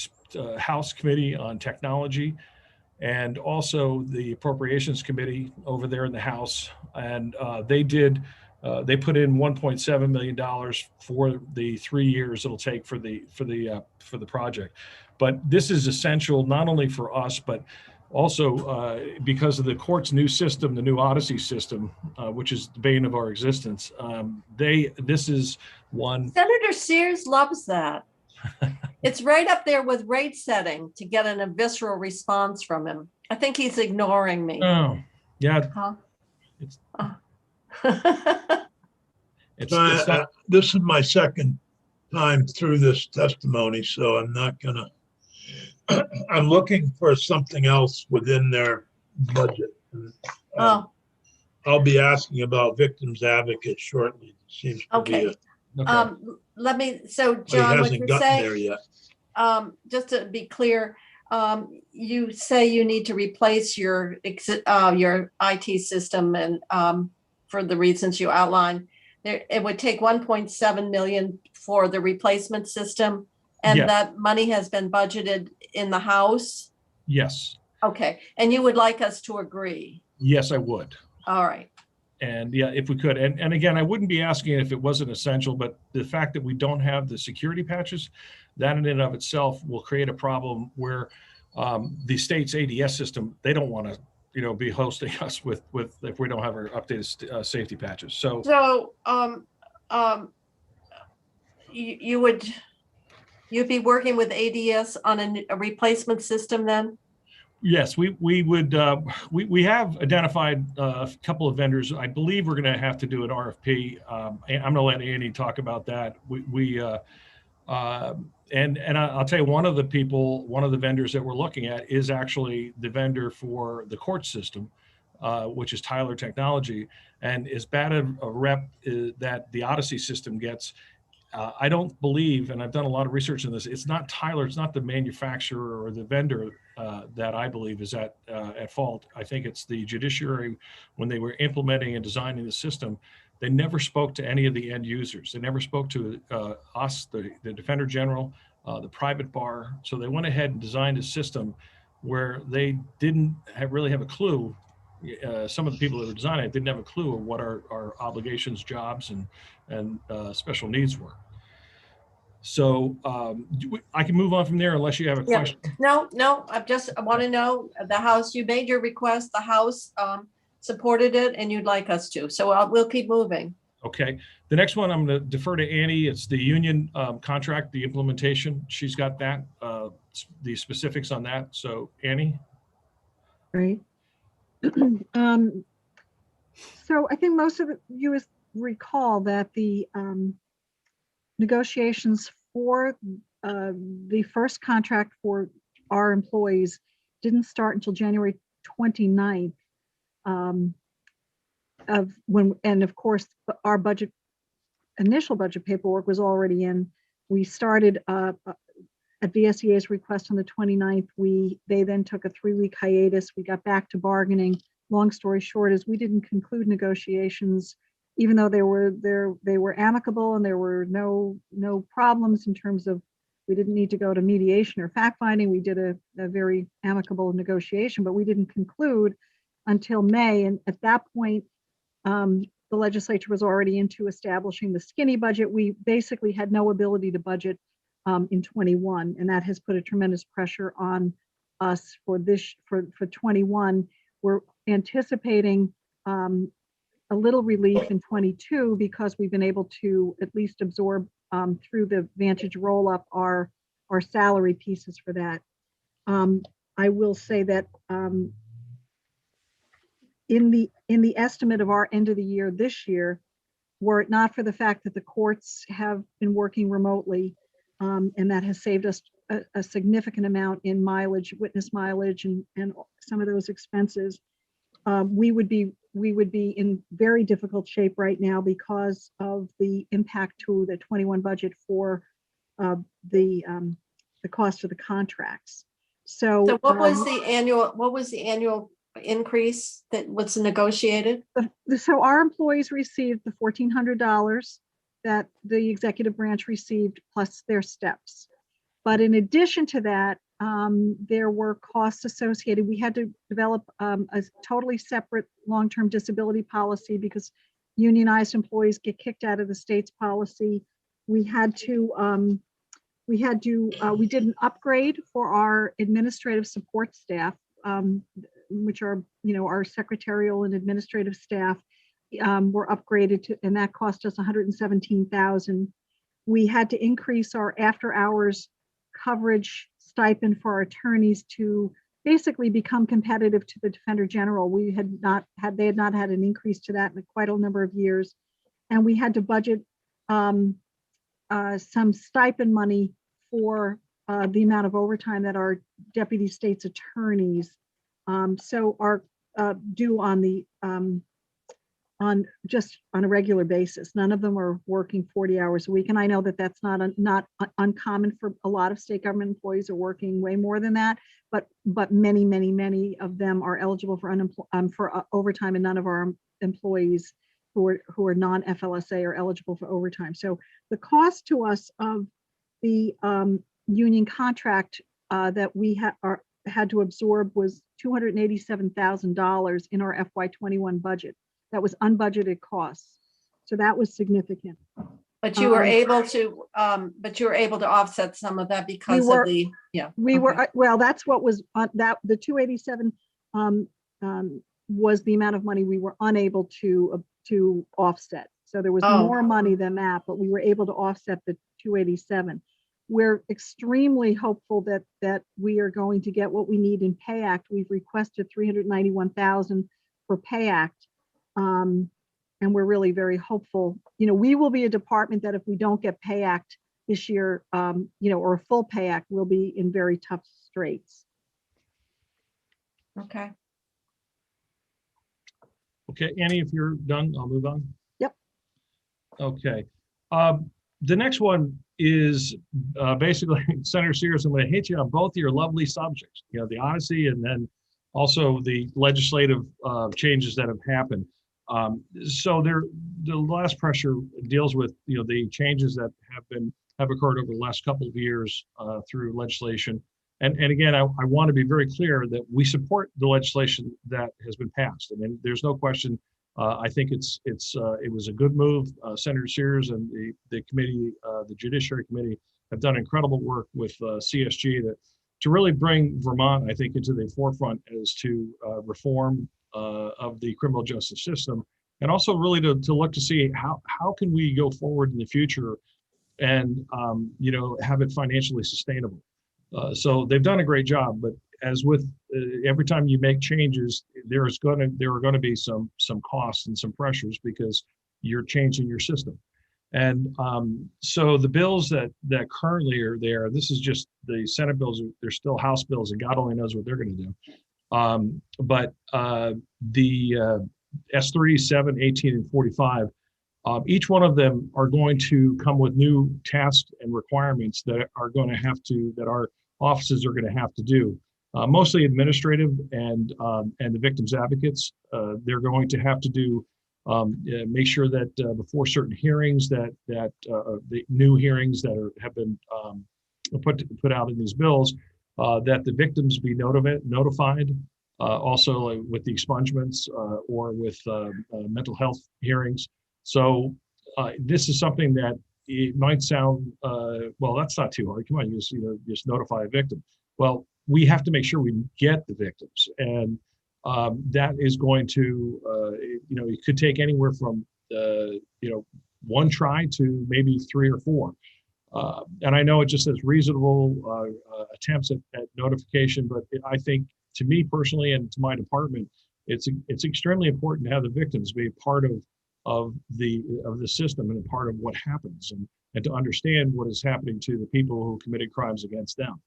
[SPEAKER 8] House Committee on Technology and also the Appropriations Committee over there in the House. And they put in $1.7 million for the 3 years it'll take for the project. But this is essential not only for us, but also because of the court's new system, the new Odyssey system, which is the bane of our existence. This is one.
[SPEAKER 2] Senator Sears loves that. It's right up there with rate setting to get a visceral response from him. I think he's ignoring me.
[SPEAKER 8] Oh, yeah.
[SPEAKER 2] Huh?
[SPEAKER 8] It's,
[SPEAKER 2] Oh.
[SPEAKER 8] it's
[SPEAKER 5] So this is my second time through this testimony, so I'm not gonna, I'm looking for something else within their budget.
[SPEAKER 2] Oh,
[SPEAKER 5] I'll be asking about victims advocates shortly. Seems to be
[SPEAKER 2] okay. Let me, so
[SPEAKER 5] but he
[SPEAKER 2] John, what
[SPEAKER 5] hasn't
[SPEAKER 2] you're
[SPEAKER 5] gotten
[SPEAKER 2] saying,
[SPEAKER 5] there yet.
[SPEAKER 2] just to be clear, you say you need to replace your IT system and for the reasons you outlined. It would take 1.7 million for the replacement system, and
[SPEAKER 8] Yes.
[SPEAKER 2] that money has been budgeted in the House.
[SPEAKER 8] Yes.
[SPEAKER 2] Okay, and you would like us to agree?
[SPEAKER 8] Yes, I would.
[SPEAKER 2] All right.
[SPEAKER 8] And yeah, if we could, and again, I wouldn't be asking if it wasn't essential, but the fact that we don't have the security patches, that in and of itself will create a problem where the state's ADS system, they don't want to, be hosting us with if we don't have our updated safety patches. So
[SPEAKER 2] you'd be working with ADS on a replacement system then?
[SPEAKER 8] yes, we would. We have identified a couple of vendors. I believe we're going to have to do an RFP. I'm going to let Annie talk about that. And I'll tell you, one of the vendors that we're looking at is actually the vendor for the court system, which is Tyler Technology. And as bad a rep that the Odyssey system gets, I don't believe, and I've done a lot of research on this, it's not Tyler, it's not the manufacturer or the vendor that I believe is at fault. I think it's the judiciary. When they were implementing and designing the system, they never spoke to any of the end users. They never spoke to us, the Defender General, the private bar. So they went ahead and designed a system where they didn't really have a clue. Some of the people that were designing it didn't have a clue of what our obligations, jobs, and special needs were. So I can move on from there unless you have a question.
[SPEAKER 2] No, I want to know the House, you made your request, the House supported it and you'd like us to. So we'll keep moving.
[SPEAKER 8] Okay. The next one, I'm going to defer to Annie. It's the union contract, the implementation. She's got that, the specifics on that. So Annie.
[SPEAKER 7] Right. So I think most of you recall that the negotiations for the first contract for our employees didn't start until January 29th. And of course, our initial budget paperwork was already in. We started at VSEA's request on the 29th. They then took a 3-week hiatus. We got back to bargaining. Long story short is we didn't conclude negotiations, even though they were amicable and there were no problems in terms of we didn't need to go to mediation or fact finding. We did a very amicable negotiation, but we didn't conclude until May. And at that point, the legislature was already into establishing the skinny budget. We basically had no ability to budget in 21, and that has put a tremendous pressure on us for 21. We're anticipating a little relief in 22 because we've been able to at least absorb through the Vantage roll-up our salary pieces for that. I will say that in the estimate of our end of the year this year, were it not for the fact that the courts have been working remotely, and that has saved us a significant amount in mileage, witness mileage, and some of those expenses, we would be in very difficult shape right now because of the impact to the 21 budget for the cost of the contracts.
[SPEAKER 2] So what was the annual increase that was negotiated?
[SPEAKER 7] So our employees received the $1,400 that the executive branch received plus their steps. But in addition to that, there were costs associated. We had to develop a totally separate long-term disability policy because unionized employees get kicked out of the state's policy. We did an upgrade for our administrative support staff, which are, our secretarial and administrative staff were upgraded to, and that cost us $117,000. We had to increase our after-hours coverage stipend for our attorneys to basically become competitive to the Defender General. They had not had an increase to that in quite a number of years. And we had to budget some stipend money for the amount of overtime that our deputy state's attorneys so are due on a regular basis. None of them are working 40 hours a week. And I know that that's not uncommon for a lot of state government employees are working way more than that, but many of them are eligible for overtime, and none of our employees who are non-FLSA are eligible for overtime. So the cost to us of the union contract that we had to absorb was $287,000 in our FY21 budget. That was unbudgeted costs. So that was significant.
[SPEAKER 2] But you were able to, offset some of that because of the, yeah.
[SPEAKER 7] We were, well, that's what was that the 287 was the amount of money we were unable to offset. So there was more money than that, but we were able to offset the 287. We're extremely hopeful that we are going to get what we need in Pay Act. We've requested $391,000 for Pay Act. And we're really very hopeful. We will be a department that if we don't get Pay Act this year, or a full Pay Act, we'll be in very tough straits.
[SPEAKER 2] Okay.
[SPEAKER 8] Okay, Annie, if you're done, I'll move on.
[SPEAKER 7] Yep.
[SPEAKER 8] Okay. The next one is basically, Senator Sears, I'm going to hit you on both of your lovely subjects, the Odyssey and then also the legislative changes that have happened. So the last pressure deals with the changes that have occurred over the last couple of years through legislation. And again, I want to be very clear that we support the legislation that has been passed. I mean, there's no question. I think it was a good move. Senator Sears and the committee, the Judiciary Committee, have done incredible work with CSG to really bring Vermont, I think, into the forefront as to reform of the criminal justice system, and also really to look to see how can we go forward in the future and have it financially sustainable. So they've done a great job, but as with every time you make changes, there are going to be some costs and some pressures because you're changing your system. And so the bills that currently are there, this is just the Senate bills. They're still House bills, and God only knows what they're going to do. But the S3, 7, 18, and 45, each one of them are going to come with new tasks and requirements that our offices are going to have to do. Mostly administrative and the victims advocates. They're going to have to do make sure that before certain hearings that the new hearings that have been put out in these bills, that the victims be notified. Also with the expungements or with mental health hearings. So this is something that it might sound well. That's not too hard. Come on, just notify a victim. Well, we have to make sure we get the victims, and that is going to it could take anywhere from one try to maybe 3 or 4. And I know it just says reasonable attempts at notification, but I think, to me personally and to my department, it's extremely important to have the victims be a part of the system and a part of what happens, and to understand what is happening to the people who committed crimes against them.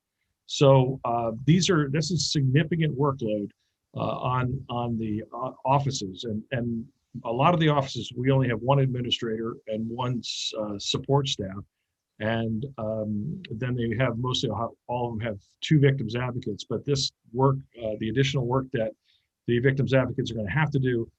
[SPEAKER 8] So this is significant workload. on the offices, and a lot of the offices, we only have one administrator and one support staff. And then they have mostly, all of them have 2 victims advocates, but this work, the additional work that the victims advocates are going to have to do,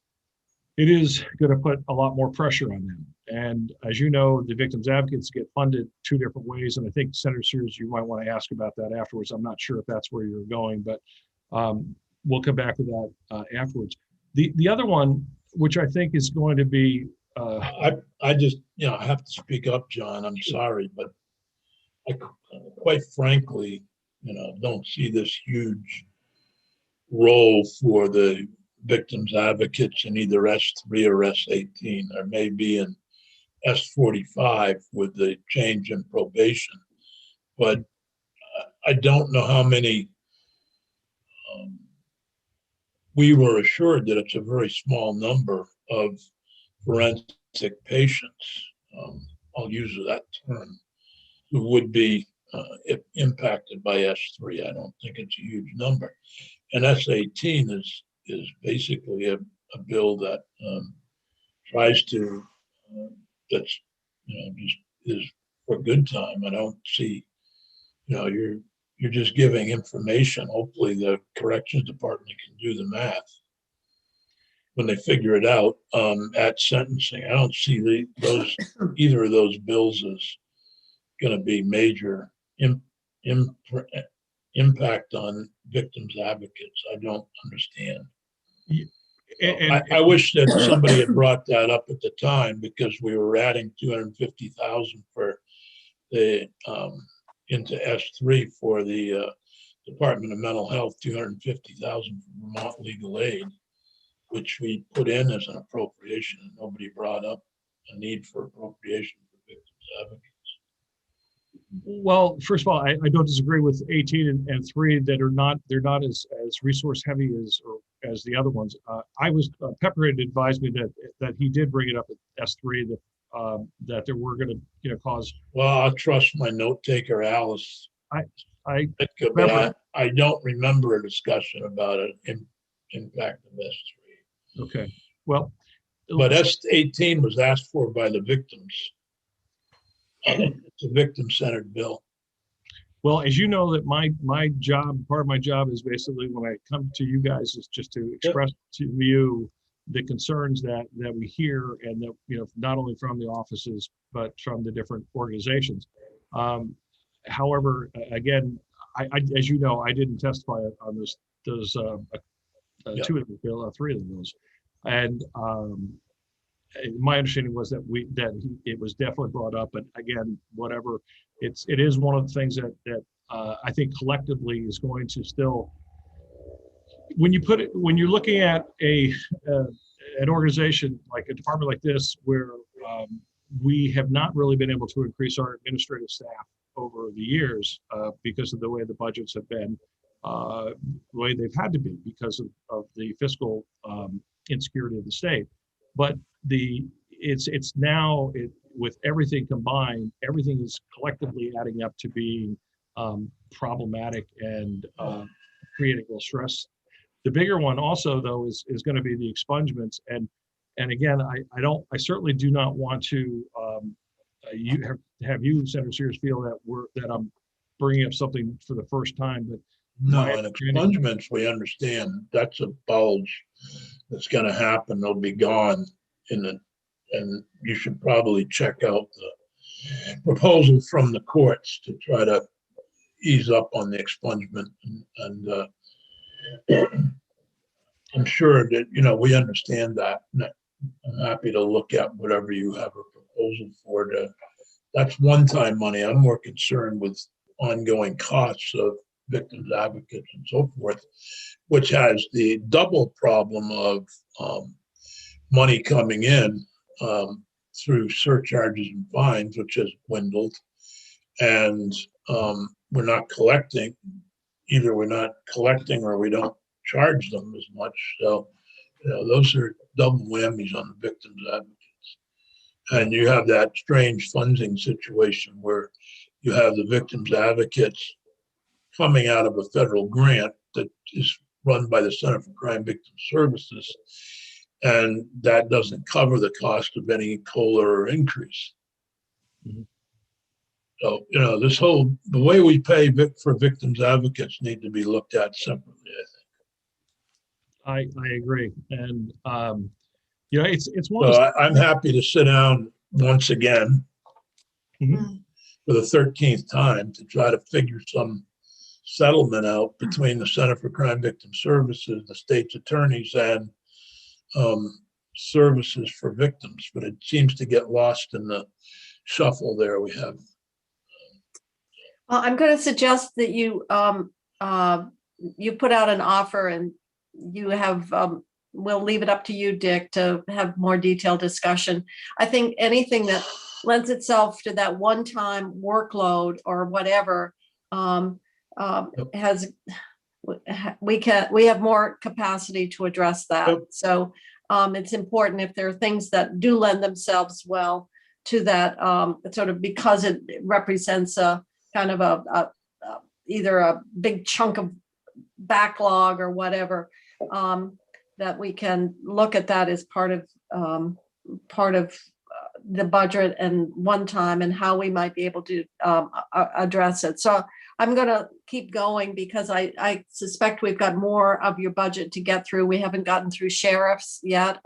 [SPEAKER 8] it is going to put a lot more pressure on them. And as you know, the victims advocates get funded 2 different ways. And I think Senator Sears, you might want to ask about that afterwards. I'm not sure if that's where you're going, but we'll come back to that afterwards. The other one, which I think is going to be
[SPEAKER 5] I just, I have to speak up, John. I'm sorry, but I quite frankly, don't see this huge role for the victims advocates in either S3 or S18. There may be in S45 with the change in probation, but I don't know how many. We were assured that it's a very small number of forensic patients, I'll use that term, who would be impacted by S3. I don't think it's a huge number. And S18 is basically a bill that tries to, that's, just is for a good time. I don't see, you're just giving information. Hopefully the corrections department can do the math when they figure it out at sentencing. I don't see either of those bills as going to be major impact on victims advocates. I don't understand. I wish that somebody had brought that up at the time, because we were adding 250,000 for the into S3 for the Department of Mental Health, 250,000 for Vermont Legal Aid, which we put in as an appropriation, and nobody brought up a need for appropriation for victims advocates.
[SPEAKER 8] Well, first of all, I don't disagree with 18 and 3 that they're not as resource heavy as the other ones. Pepper had advised me that he did bring it up at S3 that there were going to cause.
[SPEAKER 5] Well, I'll trust my note taker, Alice.
[SPEAKER 8] I
[SPEAKER 5] don't remember a discussion about an impact of S3.
[SPEAKER 8] Okay, well,
[SPEAKER 5] but S18 was asked for by the victims. It's a victim-centered bill.
[SPEAKER 8] Well, as you know, that my job, part of my job is basically, when I come to you guys, is just to express to you the concerns that we hear, and that, not only from the offices, but from the different organizations. However, again, I as you know, I didn't testify on those 2 of the bill, 3 of the bills, and my understanding was that it was definitely brought up. But again, whatever, it is one of the things that I think collectively is going to still, when you're looking at an organization like a department like this, where we have not really been able to increase our administrative staff over the years because of the way the budgets have been, the way they've had to be because of the fiscal insecurity of the state. But it's now, with everything combined, everything is collectively adding up to being problematic and creating real stress. The bigger one also, though, is going to be the expungements. And again, I certainly do not want to have you, Senator Sears, feel that I'm bringing up something for the first time. But
[SPEAKER 5] no, and expungements, we understand that's a bulge that's going to happen. They'll be gone and you should probably check out the proposal from the courts to try to ease up on the expungement. And I'm sure that, we understand that. I'm happy to look at whatever you have a proposal for. That's one-time money. I'm more concerned with ongoing costs of victims advocates and so forth, which has the double problem of money coming in through surcharges and fines, which has dwindled, and we're not collecting. Either we're not collecting or we don't charge them as much. So, those are double whammies on the victims advocates. And you have that strange funding situation where you have the victims advocates coming out of a federal grant that is run by the Center for Crime Victim Services. And that doesn't cover the cost of any COLA increase.
[SPEAKER 8] Mhm.
[SPEAKER 5] So, the way we pay for victims advocates need to be looked at separately, I think.
[SPEAKER 8] I agree. And, it's one
[SPEAKER 5] So
[SPEAKER 8] of those,
[SPEAKER 5] I'm happy to sit down once again
[SPEAKER 8] Mhm.
[SPEAKER 5] for the 13th time to try to figure some settlement out between the Center for Crime Victim Services, the state's attorneys, and services for victims. But it seems to get lost in the shuffle there we have.
[SPEAKER 2] Well, I'm going to suggest that you put out an offer, and you have, we'll leave it up to you, Dick, to have more detailed discussion. I think anything that lends itself to that one-time workload or whatever we have more capacity to address that.
[SPEAKER 5] Yep.
[SPEAKER 2] So it's important if there are things that do lend themselves well to that, sort of, because it represents a kind of either a big chunk of backlog or whatever, that we can look at that as part of the budget and one time, and how we might be able to address it. So I'm going to keep going, because I suspect we've got more of your budget to get through. We haven't gotten through sheriffs yet.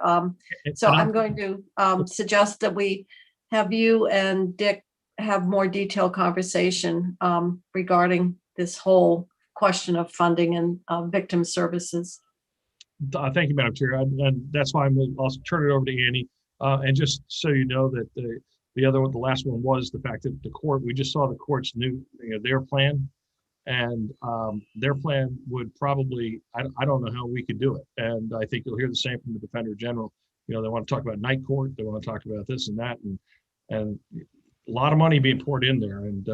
[SPEAKER 2] So I'm going to suggest that we have you and Dick have more detailed conversation regarding this whole question of funding and victim services.
[SPEAKER 8] Thank you, Madam Chair. And that's why I'll turn it over to Annie. And just so you know that the last one was the fact that we just saw the court's new, their plan, and their plan would probably, I don't know how we could do it. And I think you'll hear the same from the Defender General. They want to talk about night court. They want to talk about this and that, and a lot of money being poured in there. And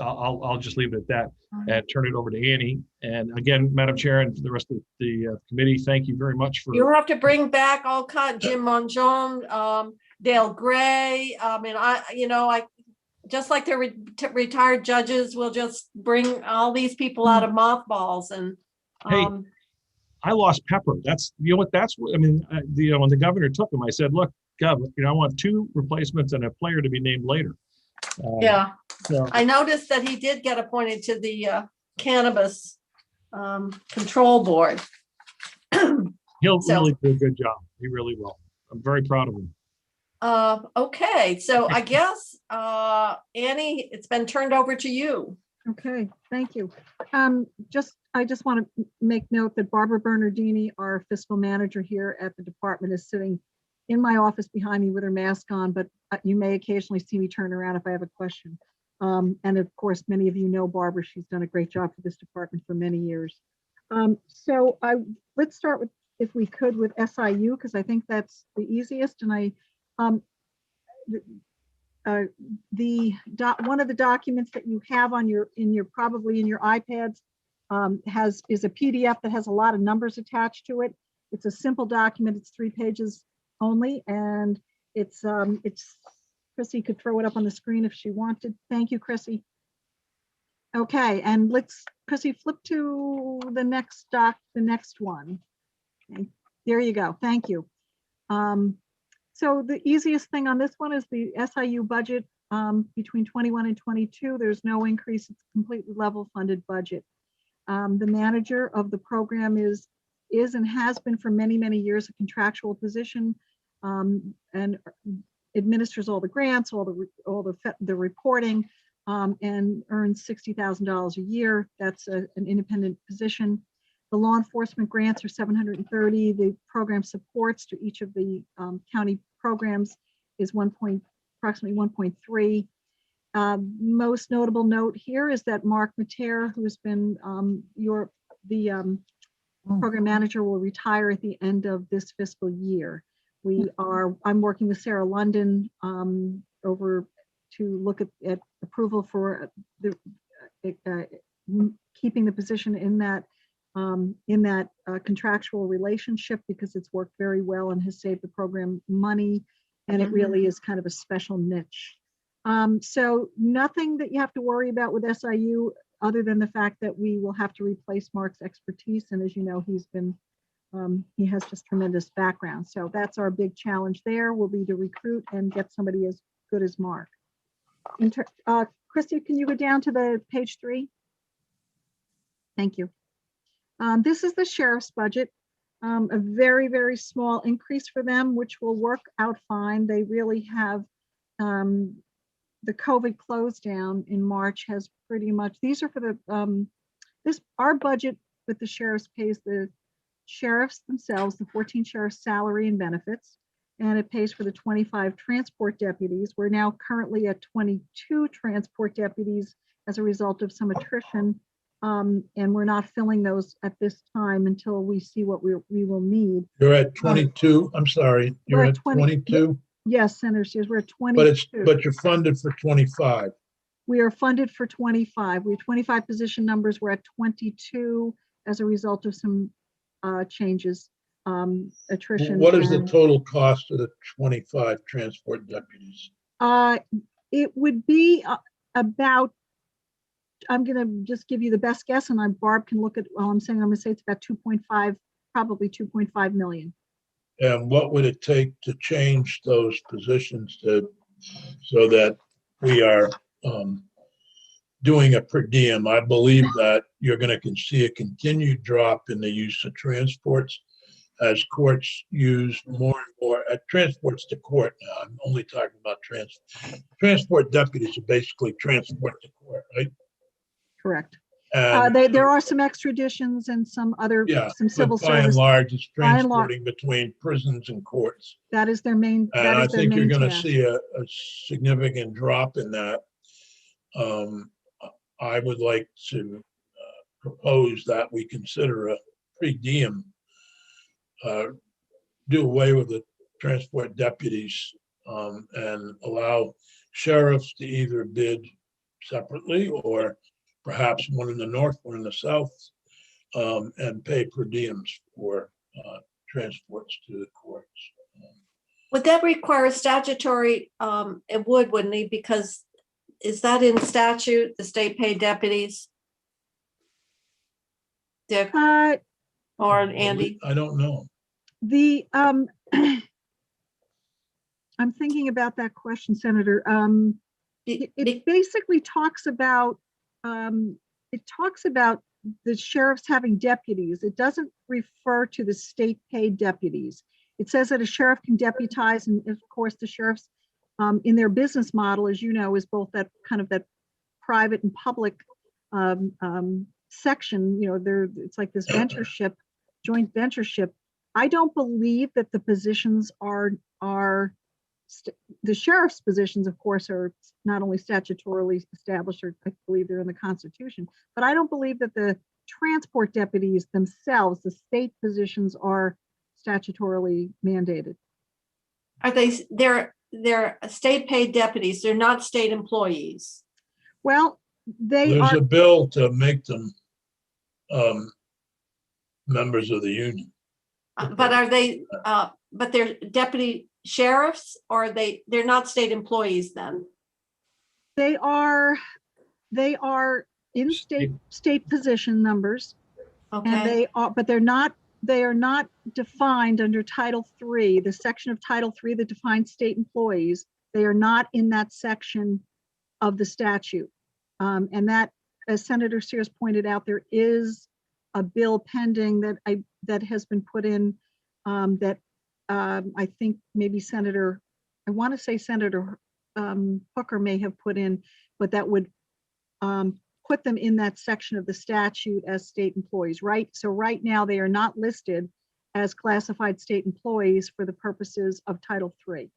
[SPEAKER 8] I'll just leave it at that and turn it over to Annie. And again, Madam Chair, and for the rest of the committee, thank you very much for.
[SPEAKER 2] You have to bring back all kinds, Jim Monjon, Dale Gray. I just like the retired judges, will just bring all these people out of mothballs. And
[SPEAKER 8] hey, I lost Pepper. That's what I mean. When the governor took him, I said, look, Gov, I want 2 replacements and a player to be named later.
[SPEAKER 2] Yeah.
[SPEAKER 8] So,
[SPEAKER 2] I noticed that he did get appointed to the cannabis control board.
[SPEAKER 8] he'll really do a good job. He really will. I'm very proud of him.
[SPEAKER 2] Okay, so I guess, Annie, it's been turned over to you.
[SPEAKER 7] Okay, thank you. I just want to make note that Barbara Bernardini, our fiscal manager here at the department, is sitting in my office behind me with her mask on, but you may occasionally see me turn around if I have a question. And of course, many of you know Barbara. She's done a great job for this department for many years. So let's start with, if we could, with SIU, because I think that's the easiest. And one of the documents that you have probably in your iPads is a PDF that has a lot of numbers attached to it. It's a simple document. It's 3 pages only, and it's Chrissy could throw it up on the screen if she wanted. Thank you, Chrissy. Okay, and Chrissy, flip to the next one. Okay. There you go. Thank you. So the easiest thing on this one is the SIU budget between 21 and 22. There's no increase. It's a completely level funded budget. The manager of the program is and has been for many, many years a contractual position, and administers all the grants, all the reporting, and earns $60,000 a year. That's an independent position. The law enforcement grants are $730. The program supports to each of the county programs is approximately 1.3. Most notable note here is that Mark Mater, who has been program manager, will retire at the end of this fiscal year. I'm working with Sarah London over to look at approval for keeping the position in that contractual relationship, because it's worked very well and has saved the program money, and it really is kind of a special niche. So nothing that you have to worry about with SIU other than the fact that we will have to replace Mark's expertise. And as you know, he has just tremendous background. So that's our big challenge there, will be to recruit and get somebody as good as Mark. Christy, can you go down to the page 3? Thank you. This is the sheriff's budget. A very, very small increase for them, which will work out fine. They really have the COVID close down in March has pretty much, these are for the, our budget with the sheriffs pays the sheriffs themselves, the 14 sheriffs' salary and benefits, and it pays for the 25 transport deputies. We're now currently at 22 transport deputies as a result of some attrition. And we're not filling those at this time until we see what we will need.
[SPEAKER 5] You're at 22, I'm sorry, you're
[SPEAKER 7] We're
[SPEAKER 5] at
[SPEAKER 7] at 20
[SPEAKER 5] 22,
[SPEAKER 7] Yes, Senator Sears, we're at 22.
[SPEAKER 5] but you're funded for 25.
[SPEAKER 7] We are funded for 25. We have 25 position numbers. We're at 22 as a result of some changes, attrition.
[SPEAKER 5] What is the total cost of the 25 transport deputies?
[SPEAKER 7] It would be about, I'm going to just give you the best guess, and Barb can look at, well, I'm going to say it's about 2.5, probably 2.5 million.
[SPEAKER 5] And what would it take to change those positions so that we are doing a per diem? I believe that you're going to see a continued drop in the use of transports as courts use more and more transports to court now. I'm only talking about transport deputies are basically transport to court, right?
[SPEAKER 7] Correct.
[SPEAKER 5] And
[SPEAKER 7] There are some extraditions and some other, some civil
[SPEAKER 5] but by and
[SPEAKER 7] service.
[SPEAKER 5] large, it's
[SPEAKER 7] By and large.
[SPEAKER 5] transporting between prisons and courts.
[SPEAKER 7] That is their main.
[SPEAKER 5] And
[SPEAKER 7] that
[SPEAKER 5] I
[SPEAKER 7] is their
[SPEAKER 5] think you're
[SPEAKER 7] main
[SPEAKER 5] going to
[SPEAKER 7] task.
[SPEAKER 5] see a significant drop in that. I would like to propose that we consider a per diem, do away with the transport deputies and allow sheriffs to either bid separately or perhaps one in the north, one in the south, and pay per diems for transports to the courts.
[SPEAKER 2] Would that require statutory? It would, wouldn't it? Because is that in statute, the state paid deputies? Dick or Andy?
[SPEAKER 5] I don't know.
[SPEAKER 7] I'm thinking about that question, Senator. It basically talks about the sheriffs having deputies. It doesn't refer to the state paid deputies. It says that a sheriff can deputize, and of course the sheriffs in their business model, as you know, is both that kind of that private and public section. You know, it's like this ventureship, joint ventureship. I don't believe that the positions are the sheriff's positions, of course, are not only statutorily established, or I believe they're in the Constitution, but I don't believe that the transport deputies themselves, the state positions, are statutorily mandated.
[SPEAKER 2] Are they're state paid deputies? They're not state employees.
[SPEAKER 7] Well,
[SPEAKER 5] there's a bill to make them members of the union.
[SPEAKER 2] But are they? But they're deputy sheriffs, or they're not state employees then?
[SPEAKER 7] They are in state position numbers.
[SPEAKER 2] Okay.
[SPEAKER 7] And they are not defined under Title III, the section of Title III that defines state employees. They are not in that section of the statute. And that, as Senator Sears pointed out, there is a bill pending that has been put in that I think maybe I want to say Senator Hooker may have put in, but that would put them in that section of the statute as state employees, right? So right now they are not listed as classified state employees for the purposes of Title III.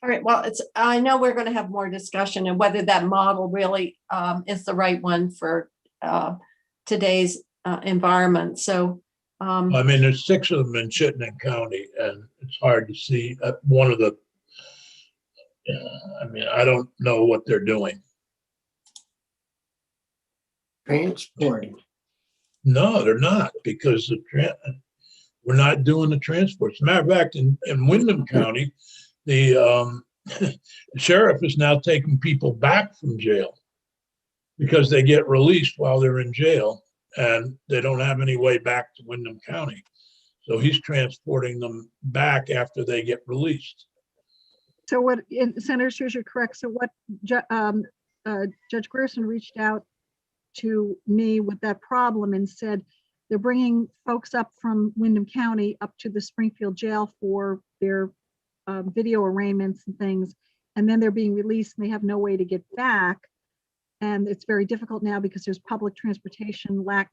[SPEAKER 2] All right, well, I know we're going to have more discussion and whether that model really is the right one for today's environment. So
[SPEAKER 5] I mean, there's 6 of them in Chittenden County, and it's hard to see one of the, I mean, I don't know what they're doing.
[SPEAKER 10] Transporting.
[SPEAKER 5] No, they're not, because we're not doing the transports. As a matter of fact, in Windham County, the sheriff is now taking people back from jail. because they get released while they're in jail and they don't have any way back to Windham County. So he's transporting them back after they get released.
[SPEAKER 7] So what, Senator Sears, you're correct. So what Judge Grierson reached out to me with that problem and said they're bringing folks up from Windham County up to the Springfield jail for their video arraignments and things, and then they're being released and they have no way to get back. And it's very difficult now because there's public transportation lack,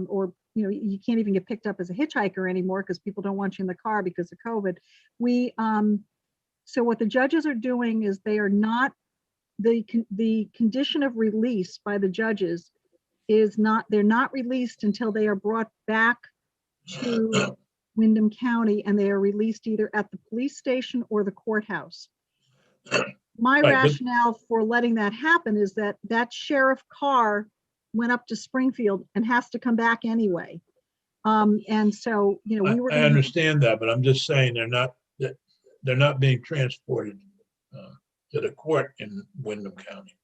[SPEAKER 7] or you can't even get picked up as a hitchhiker anymore because people don't want you in the car because of COVID. So what the judges are doing is they are not, the condition of release by the judges is not, they're not released until they are brought back to Windham County and they are released either at the police station or the courthouse. My
[SPEAKER 5] Right,
[SPEAKER 7] rationale for letting that happen is that that sheriff car went up to Springfield and has to come back anyway. And so, we were.
[SPEAKER 5] I understand that, but I'm just saying they're not being transported to the court in Windham County.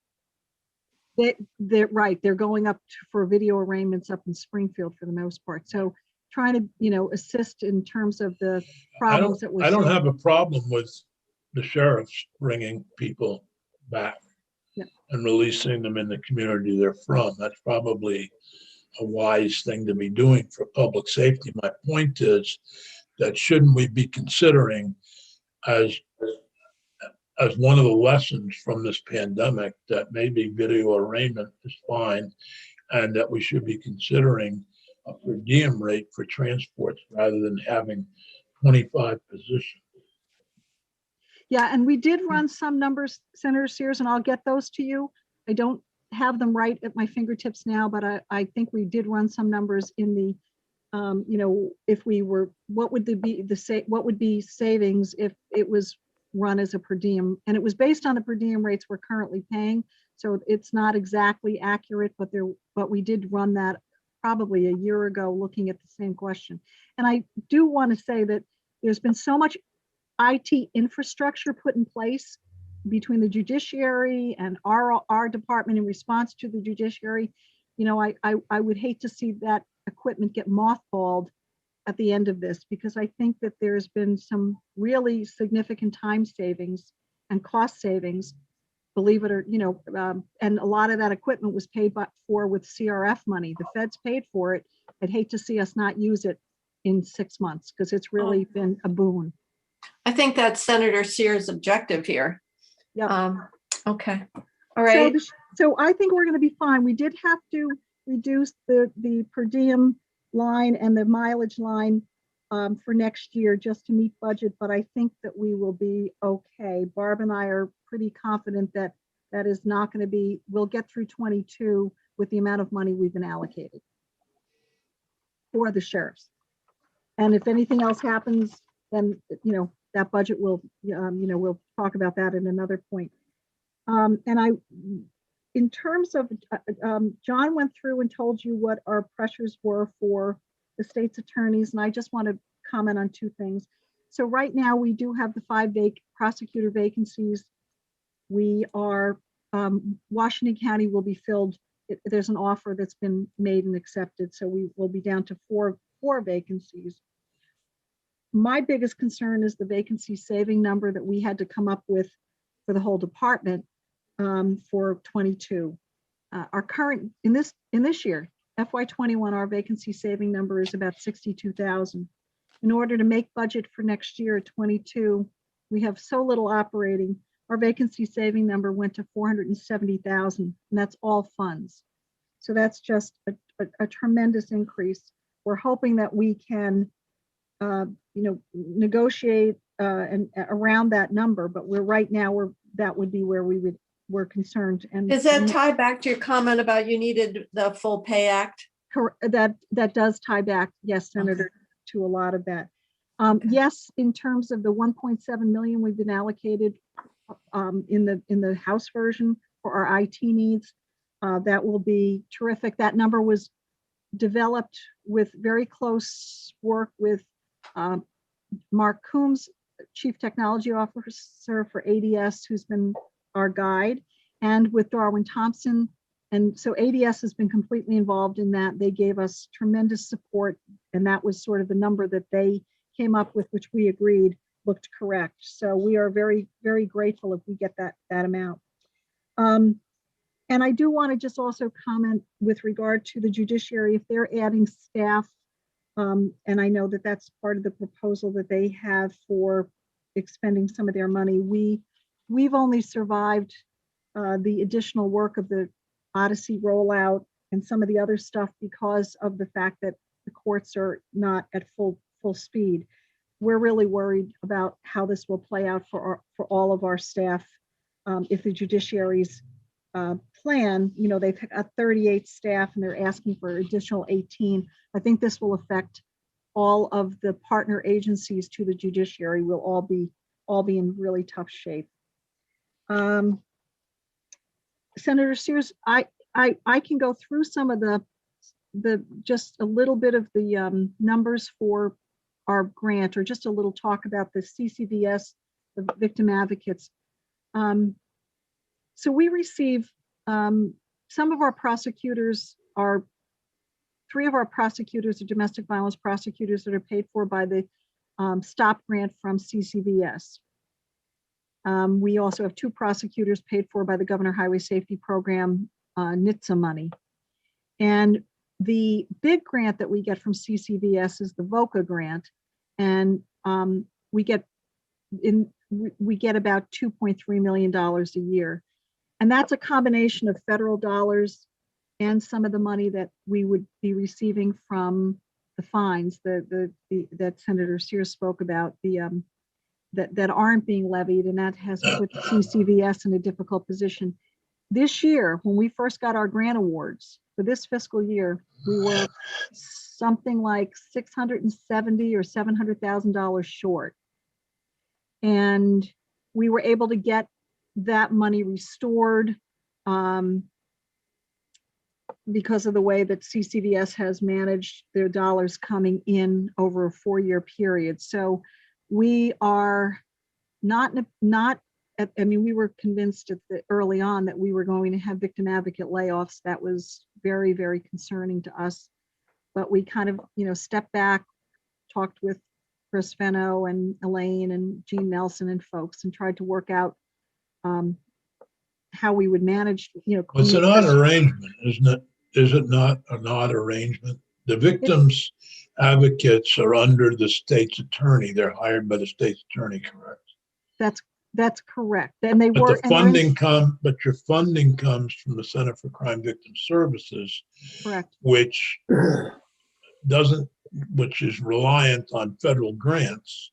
[SPEAKER 7] They're right. They're going up for video arraignments up in Springfield for the most part. So trying to, assist in terms of the problems that we're
[SPEAKER 5] I don't
[SPEAKER 7] seeing.
[SPEAKER 5] have a problem with the sheriffs bringing people back and releasing them in the community they're from. That's probably a wise thing to be doing for public safety. My point is that shouldn't we be considering as one of the lessons from this pandemic that maybe video arraignment is fine and that we should be considering a per diem rate for transports rather than having 25 positions.
[SPEAKER 7] Yeah, and we did run some numbers, Senator Sears, and I'll get those to you. I don't have them right at my fingertips now, but I think we did run some numbers in the, if we were, what would be savings if it was run as a per diem? And it was based on the per diem rates we're currently paying. So it's not exactly accurate, but we did run that probably a year ago looking at the same question. And I do want to say that there's been so much IT infrastructure put in place between the judiciary and our department in response to the judiciary. I would hate to see that equipment get mothballed at the end of this, because I think that there's been some really significant time savings and cost savings, believe it or, and a lot of that equipment was paid for with CRF money. The feds paid for it. I'd hate to see us not use it in 6 months because it's really been a boon.
[SPEAKER 2] I think that's Senator Sears' objective here.
[SPEAKER 7] Yeah.
[SPEAKER 2] Okay. All right.
[SPEAKER 7] So I think we're going to be fine. We did have to reduce the per diem line and the mileage line for next year just to meet budget, but I think that we will be okay. Barb and I are pretty confident that that is not going to be, we'll get through 22 with the amount of money we've been allocated for the sheriffs. And if anything else happens, then, that budget will, we'll talk about that in another point. In terms of, John went through and told you what our pressures were for the state's attorneys, and I just want to comment on 2 things. So right now we do have the 5 prosecutor vacancies. We are, Washington County will be filled. There's an offer that's been made and accepted, so we will be down to four vacancies. My biggest concern is the vacancy saving number that we had to come up with for the whole department for 22. Our current, in this year, FY21, our vacancy saving number is about 62,000. In order to make budget for next year, 22, we have so little operating. Our vacancy saving number went to 470,000, and that's all funds. So that's just a tremendous increase. We're hoping that we can negotiate and around that number, but right now that would be where we're concerned. And
[SPEAKER 2] does that tie back to your comment about you needed the full pay act?
[SPEAKER 7] That does tie back, yes, Senator, to a lot of that. Yes, in terms of the 1.7 million we've been allocated in the House version for our IT needs, that will be terrific. That number was developed with very close work with Mark Coombs, Chief Technology Officer for ADS, who's been our guide, and with Darwin Thompson, And so ADS has been completely involved in that. They gave us tremendous support, and that was sort of the number that they came up with, which we agreed looked correct. So we are very, very grateful if we get that amount. And I do want to just also comment with regard to the judiciary, if they're adding staff, and I know that that's part of the proposal that they have for expending some of their money. We've only survived the additional work of the Odyssey rollout and some of the other stuff because of the fact that the courts are not at full speed. We're really worried about how this will play out for all of our staff. If the judiciary's plan, they've got 38 staff and they're asking for additional 18. I think this will affect all of the partner agencies to the judiciary. Will all be in really tough shape. Senator Sears, I can go through some of the just a little bit of the numbers for our grant, or just a little talk about the CCVS, the victim advocates. So we receive some of our prosecutors are, 3 of our prosecutors are domestic violence prosecutors that are paid for by the STOP grant from CCVS. We also have 2 prosecutors paid for by the Governor Highway Safety Program NHTSA money. And the big grant that we get from CCVS is the VOCA grant. And we get about $2.3 million a year. And that's a combination of federal dollars and some of the money that we would be receiving from the fines that Senator Sears spoke about, that aren't being levied, and that has put CCVS in a difficult position. This year, when we first got our grant awards for this fiscal year, we were something like $670,000 or $700,000 short. And we were able to get that money restored because of the way that CCVS has managed their dollars coming in over a 4-year period. So we are we were convinced early on that we were going to have victim advocate layoffs. That was very, very concerning to us. But we kind of, stepped back, talked with Chris Fenno and Elaine and Jean Nelson and folks, and tried to work out how we would manage,
[SPEAKER 5] It's an odd arrangement, isn't it? Is it not an odd arrangement? The victims advocates are under the state's attorney. They're hired by the state's attorney, correct?
[SPEAKER 7] That's correct. And they
[SPEAKER 5] But
[SPEAKER 7] were.
[SPEAKER 5] the funding but your funding comes from the Center for Crime Victim Services.
[SPEAKER 7] Correct.
[SPEAKER 5] Which is reliant on federal grants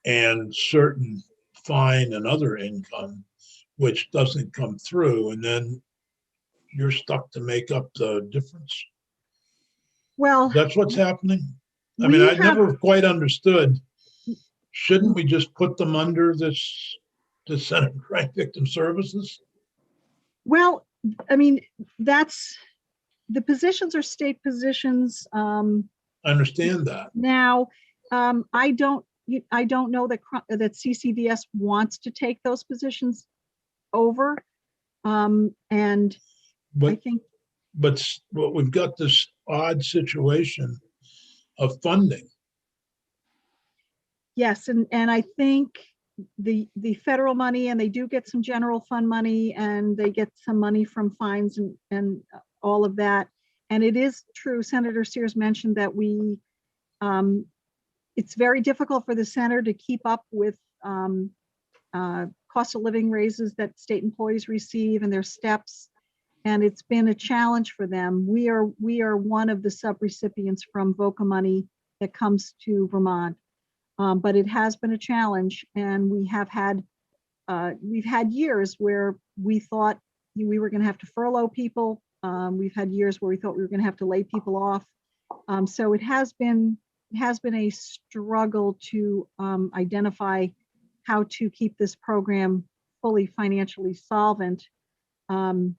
[SPEAKER 5] and certain fine and other income, which doesn't come through, and then you're stuck to make up the difference.
[SPEAKER 7] Well,
[SPEAKER 5] that's what's happening. I mean, I never quite understood. Shouldn't we just put them under the Center for Crime Victim Services?
[SPEAKER 7] Well, I mean, the positions are state positions.
[SPEAKER 5] I understand that.
[SPEAKER 7] Now, I don't know that CCVS wants to take those positions over, I think.
[SPEAKER 5] But we've got this odd situation of funding.
[SPEAKER 7] Yes, and I think the federal money, and they do get some general fund money, and they get some money from fines and all of that. And it is true, Senator Sears mentioned that it's very difficult for the center to keep up with cost of living raises that state employees receive and their steps. And it's been a challenge for them. We are one of the subrecipients from VOCA money that comes to Vermont. But it has been a challenge, and we've had years where we thought we were going to have to furlough people. We've had years where we thought we were going to have to lay people off. So it has been a struggle to identify how to keep this program fully financially solvent. Most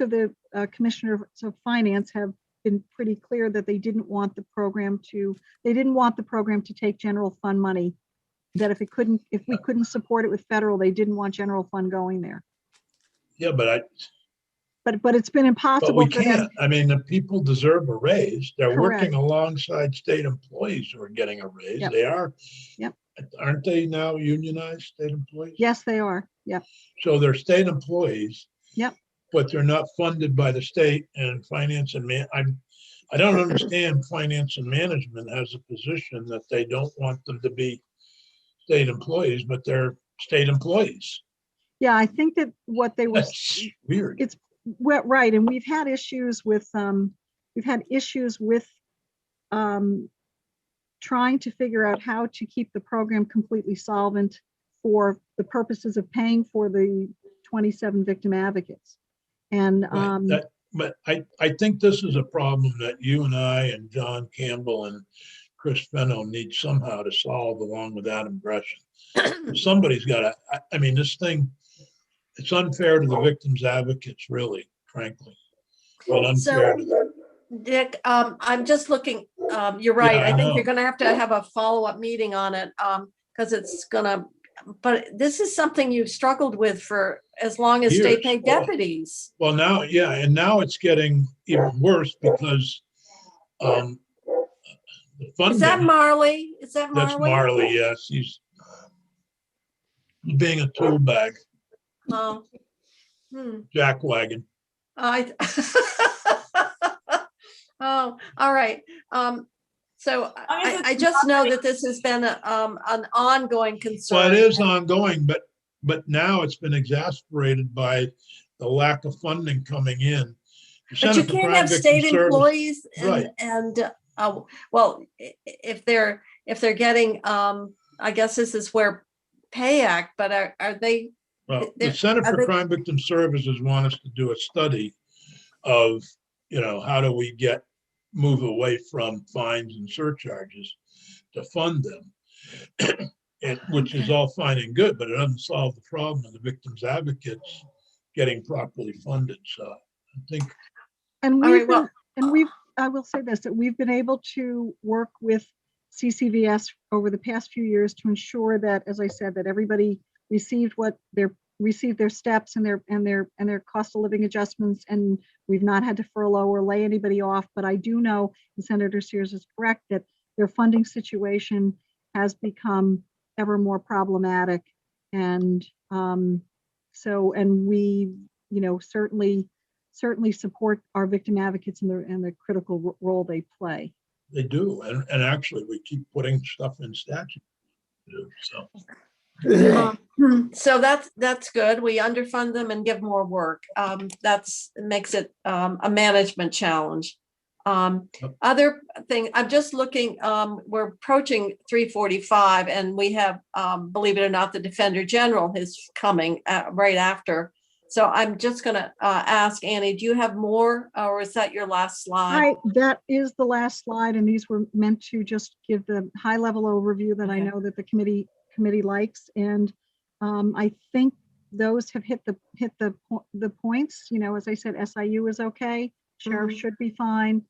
[SPEAKER 7] of the commissioners of finance have been pretty clear that they didn't want the program to take general fund money that if we couldn't support it with federal, they didn't want general fund going there.
[SPEAKER 5] Yeah, but
[SPEAKER 7] But it's been impossible
[SPEAKER 5] we
[SPEAKER 7] for them.
[SPEAKER 5] can't. I mean, the people deserve a raise. They're
[SPEAKER 7] Correct.
[SPEAKER 5] working alongside state employees who are getting a raise.
[SPEAKER 7] Yep.
[SPEAKER 5] They are.
[SPEAKER 7] Yep.
[SPEAKER 5] Aren't they now unionized state employees?
[SPEAKER 7] Yes, they are. Yep.
[SPEAKER 5] So they're state employees.
[SPEAKER 7] Yep.
[SPEAKER 5] But they're not funded by the state, and finance and I don't understand finance and management has a position that they don't want them to be state employees, but they're state employees.
[SPEAKER 7] Yeah, I think that what they were.
[SPEAKER 5] That's weird.
[SPEAKER 7] It's well, right, and we've had issues with trying to figure out how to keep the program completely solvent for the purposes of paying for the 27 victim advocates. And
[SPEAKER 5] Right. But I think this is a problem that you and I and John Campbell and Chris Fenno need somehow to solve, along with Adam Gresham. Somebody's got to, I mean, this thing, it's unfair to the victims advocates, really, frankly. But unfair to them.
[SPEAKER 2] Dick, I'm just looking, you're right.
[SPEAKER 5] Yeah, I
[SPEAKER 2] I think
[SPEAKER 5] know.
[SPEAKER 2] you're gonna have to have a follow-up meeting on it, because it's gonna, but this is something you've struggled with for as long as state
[SPEAKER 5] Years.
[SPEAKER 2] paid
[SPEAKER 5] Well,
[SPEAKER 2] deputies.
[SPEAKER 5] Well, now, yeah, and now it's getting even worse because the funding.
[SPEAKER 2] Is that Marley? Is that
[SPEAKER 5] That's
[SPEAKER 2] Marley?
[SPEAKER 5] Marley, yes. He's being a tool bag,
[SPEAKER 2] Oh.
[SPEAKER 5] jackwagon.
[SPEAKER 2] I. Oh, all right. So I just know that this has been an ongoing concern.
[SPEAKER 5] Well, it is ongoing, but now it's been exacerbated by the lack of funding coming in. The
[SPEAKER 2] But
[SPEAKER 5] Center
[SPEAKER 2] you
[SPEAKER 5] for
[SPEAKER 2] can't
[SPEAKER 5] Crime
[SPEAKER 2] have
[SPEAKER 5] Victim
[SPEAKER 2] state
[SPEAKER 5] Services-
[SPEAKER 2] employees
[SPEAKER 5] Right.
[SPEAKER 2] and well, if they're getting, I guess this is where Pay Act, but are they?
[SPEAKER 5] Well,
[SPEAKER 2] They're-
[SPEAKER 5] the Center
[SPEAKER 2] are
[SPEAKER 5] for
[SPEAKER 2] they-
[SPEAKER 5] Crime Victim Services want us to do a study of, how do we move away from fines and surcharges to fund them, which is all fine and good, but it doesn't solve the problem of the victims advocates getting properly funded. So I think,
[SPEAKER 7] And
[SPEAKER 2] All
[SPEAKER 7] we've
[SPEAKER 2] right, well,
[SPEAKER 7] been, and we've, I will say this, that we've been able to work with CCVS over the past few years to ensure that, as I said, that everybody received their steps and their cost of living adjustments, and we've not had to furlough or lay anybody off. But I do know, and Senator Sears is correct, that their funding situation has become ever more problematic. And we, certainly support our victim advocates and the critical role they play.
[SPEAKER 5] they do. And actually, we keep putting stuff in statute. So,
[SPEAKER 2] So that's good. We underfund them and give more work. Makes it a management challenge. Other thing, I'm just looking, we're approaching 3:45 and we have, believe it or not, the Defender General is coming right after. So I'm just gonna ask Annie, do you have more, or is that your last slide?
[SPEAKER 7] That is the last slide, and these were meant to just give the high level overview that I
[SPEAKER 2] Okay.
[SPEAKER 7] know that the committee likes. And I think those have hit the points. As I said, SIU is okay. Sheriff
[SPEAKER 2] Mhm.
[SPEAKER 7] should be fine.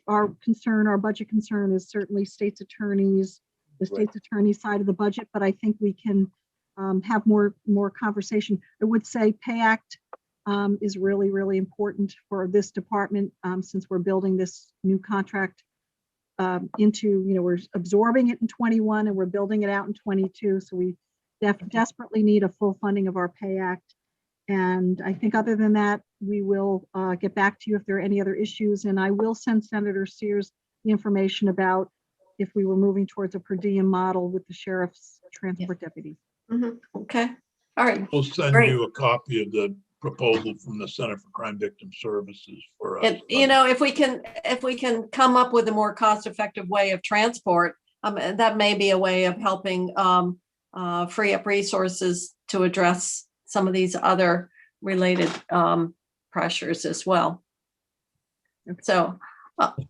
[SPEAKER 7] Our budget concern is certainly state's attorneys, the state's attorney side of the budget, but I think we can have more conversation. I would say Pay Act is really, really important for this department, since we're building this new contract we're absorbing it in 21 and we're building it out in 22. So we desperately need a full funding of our Pay Act. And I think other than that, we will get back to you if there are any other issues. And I will send Senator Sears the information about if we were moving towards a per diem model with the sheriff's transport deputies.
[SPEAKER 2] Mhm. Okay, all right.
[SPEAKER 5] we'll send
[SPEAKER 2] Great.
[SPEAKER 5] you a copy of the proposal from the Center for Crime Victim Services for us.
[SPEAKER 2] And, if we can come up with a more cost-effective way of transport, that may be a way of helping free up resources to address some of these other related pressures as well. So,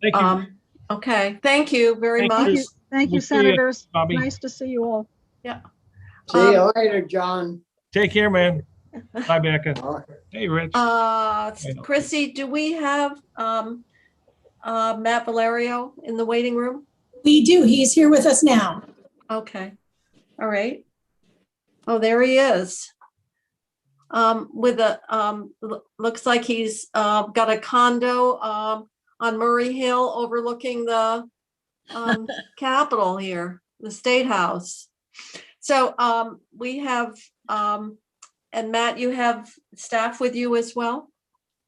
[SPEAKER 8] Thank you.
[SPEAKER 2] okay, thank you very
[SPEAKER 8] Thank
[SPEAKER 2] much.
[SPEAKER 8] you.
[SPEAKER 7] Thank you,
[SPEAKER 8] We'll see you,
[SPEAKER 7] senators.
[SPEAKER 8] Bobby.
[SPEAKER 7] Nice to see you all.
[SPEAKER 10] See you later, John.
[SPEAKER 8] Take care, man. Bye, Becca.
[SPEAKER 10] All right.
[SPEAKER 8] Hey, Rich.
[SPEAKER 2] Chrissy, do we have Matt Valerio in the waiting room?
[SPEAKER 1] We do. He's here with us now.
[SPEAKER 2] Okay, all right. Oh, there he is. With a, looks like he's got a condo on Murray Hill overlooking the Capitol here, the State House. So we have, and Matt, you have staff with you as well?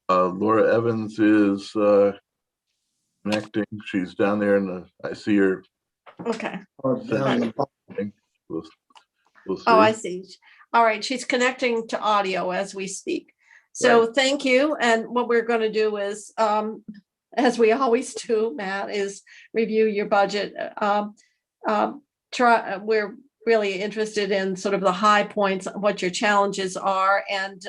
[SPEAKER 11] Laura Evans is connecting. She's down there I see her.
[SPEAKER 2] Okay.
[SPEAKER 10] Or down
[SPEAKER 11] We'll see.
[SPEAKER 2] Oh, I see. All right, she's connecting to audio as we speak. So thank you. And what we're going to do is, as we always do, Matt, is review your budget. We're really interested in sort of the high points, what your challenges are, and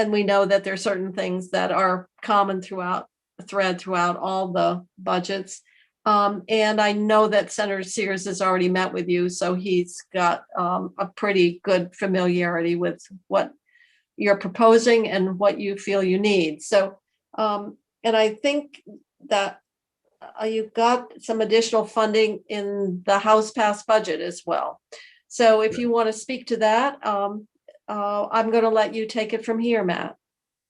[SPEAKER 2] we know that there are certain things that are common throughout all the budgets. And I know that Senator Sears has already met with you, so he's got a pretty good familiarity with what you're proposing and what you feel you need. So, and I think that you've got some additional funding in the House passed budget as well. So if you want to speak to that, I'm going to let you take it from here, Matt.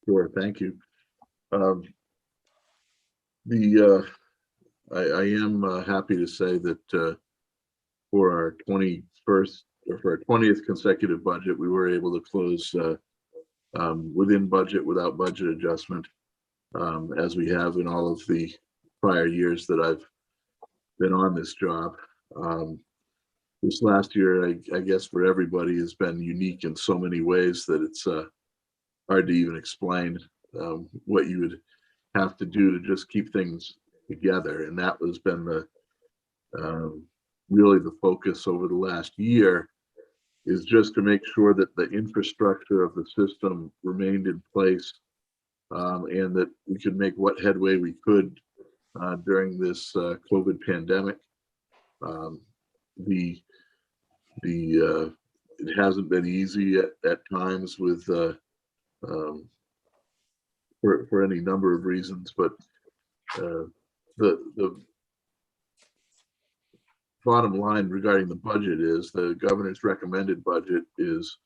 [SPEAKER 11] Sure, thank you. I am happy to say that for our 21st or for our 20th consecutive budget, we were able to close within budget without budget adjustment, as we have in all of the prior years that I've been on this job. This last year, I guess for everybody, has been unique in so many ways that it's hard to even explain what you would have to do to just keep things together. And that has been the really the focus over the last year, is just to make sure that the infrastructure of the system remained in place, and that we could make what headway we could during this COVID pandemic. It hasn't been easy at times with for any number of reasons, but the bottom line regarding the budget is the governor's recommended budget is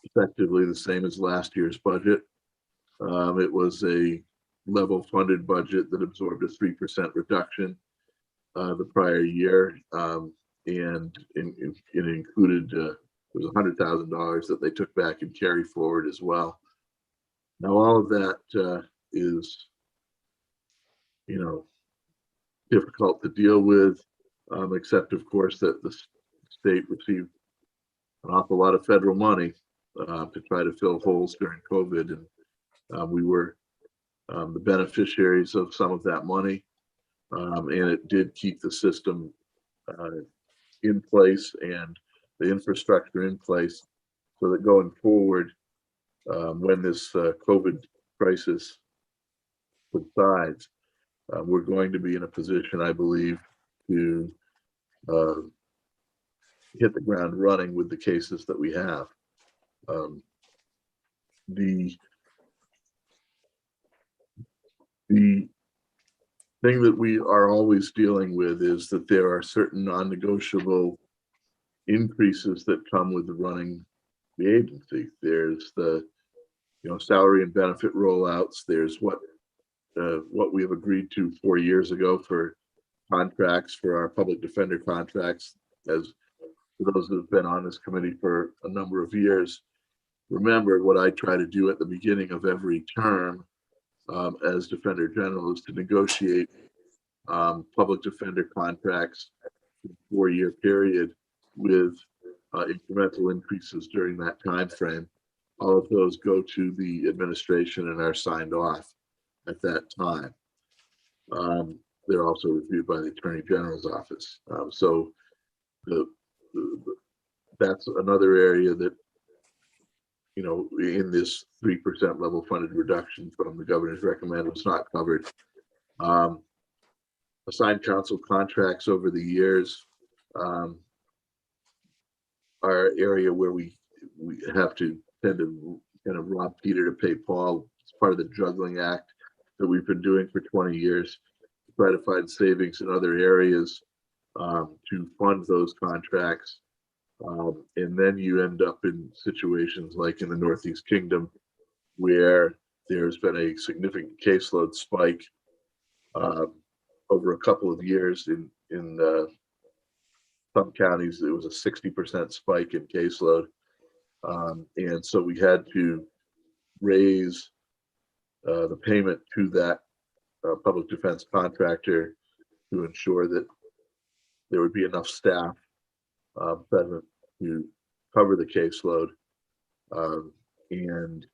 [SPEAKER 11] effectively the same as last year's budget. It was a level funded budget that absorbed a 3% reduction the prior year, and it included it was $100,000 that they took back and carry forward as well. Now all of that is, you know, difficult to deal with, except of course that the state received an awful lot of federal money to try to fill holes during COVID, and we were the beneficiaries of some of that money, and it did keep the system in place and the infrastructure in place, so that going forward, when this COVID crisis subsides, we're going to be in a position, I believe, to hit the ground running with the cases that we have. The thing that we are always dealing with is that there are certain non-negotiable increases that come with the running the agency. There's the, you know, salary and benefit rollouts. There's what we have agreed to 4 years ago for contracts, for our public defender contracts. As for those that have been on this committee for a number of years, remember what I try to do at the beginning of every term as Defender General is to negotiate public defender contracts for a 4-year period with incremental increases during that time frame. All of those go to the administration and are signed off at that time. They're also reviewed by the Attorney General's office. So that's another area that, you know, in this 3% level funded reduction from the governor's recommend was not covered. Assigned counsel contracts over the years are an area where we have to tend to kind of rob Peter to pay Paul. It's part of the juggling act that we've been doing for 20 years to try to find savings in other areas to fund those contracts. And then you end up in situations like in the Northeast Kingdom, where there's been a significant caseload spike over a couple of years. In some counties, it was a 60% spike in caseload. And so we had to raise the payment to that public defense contractor to ensure that there would be enough staff present to cover the caseload. And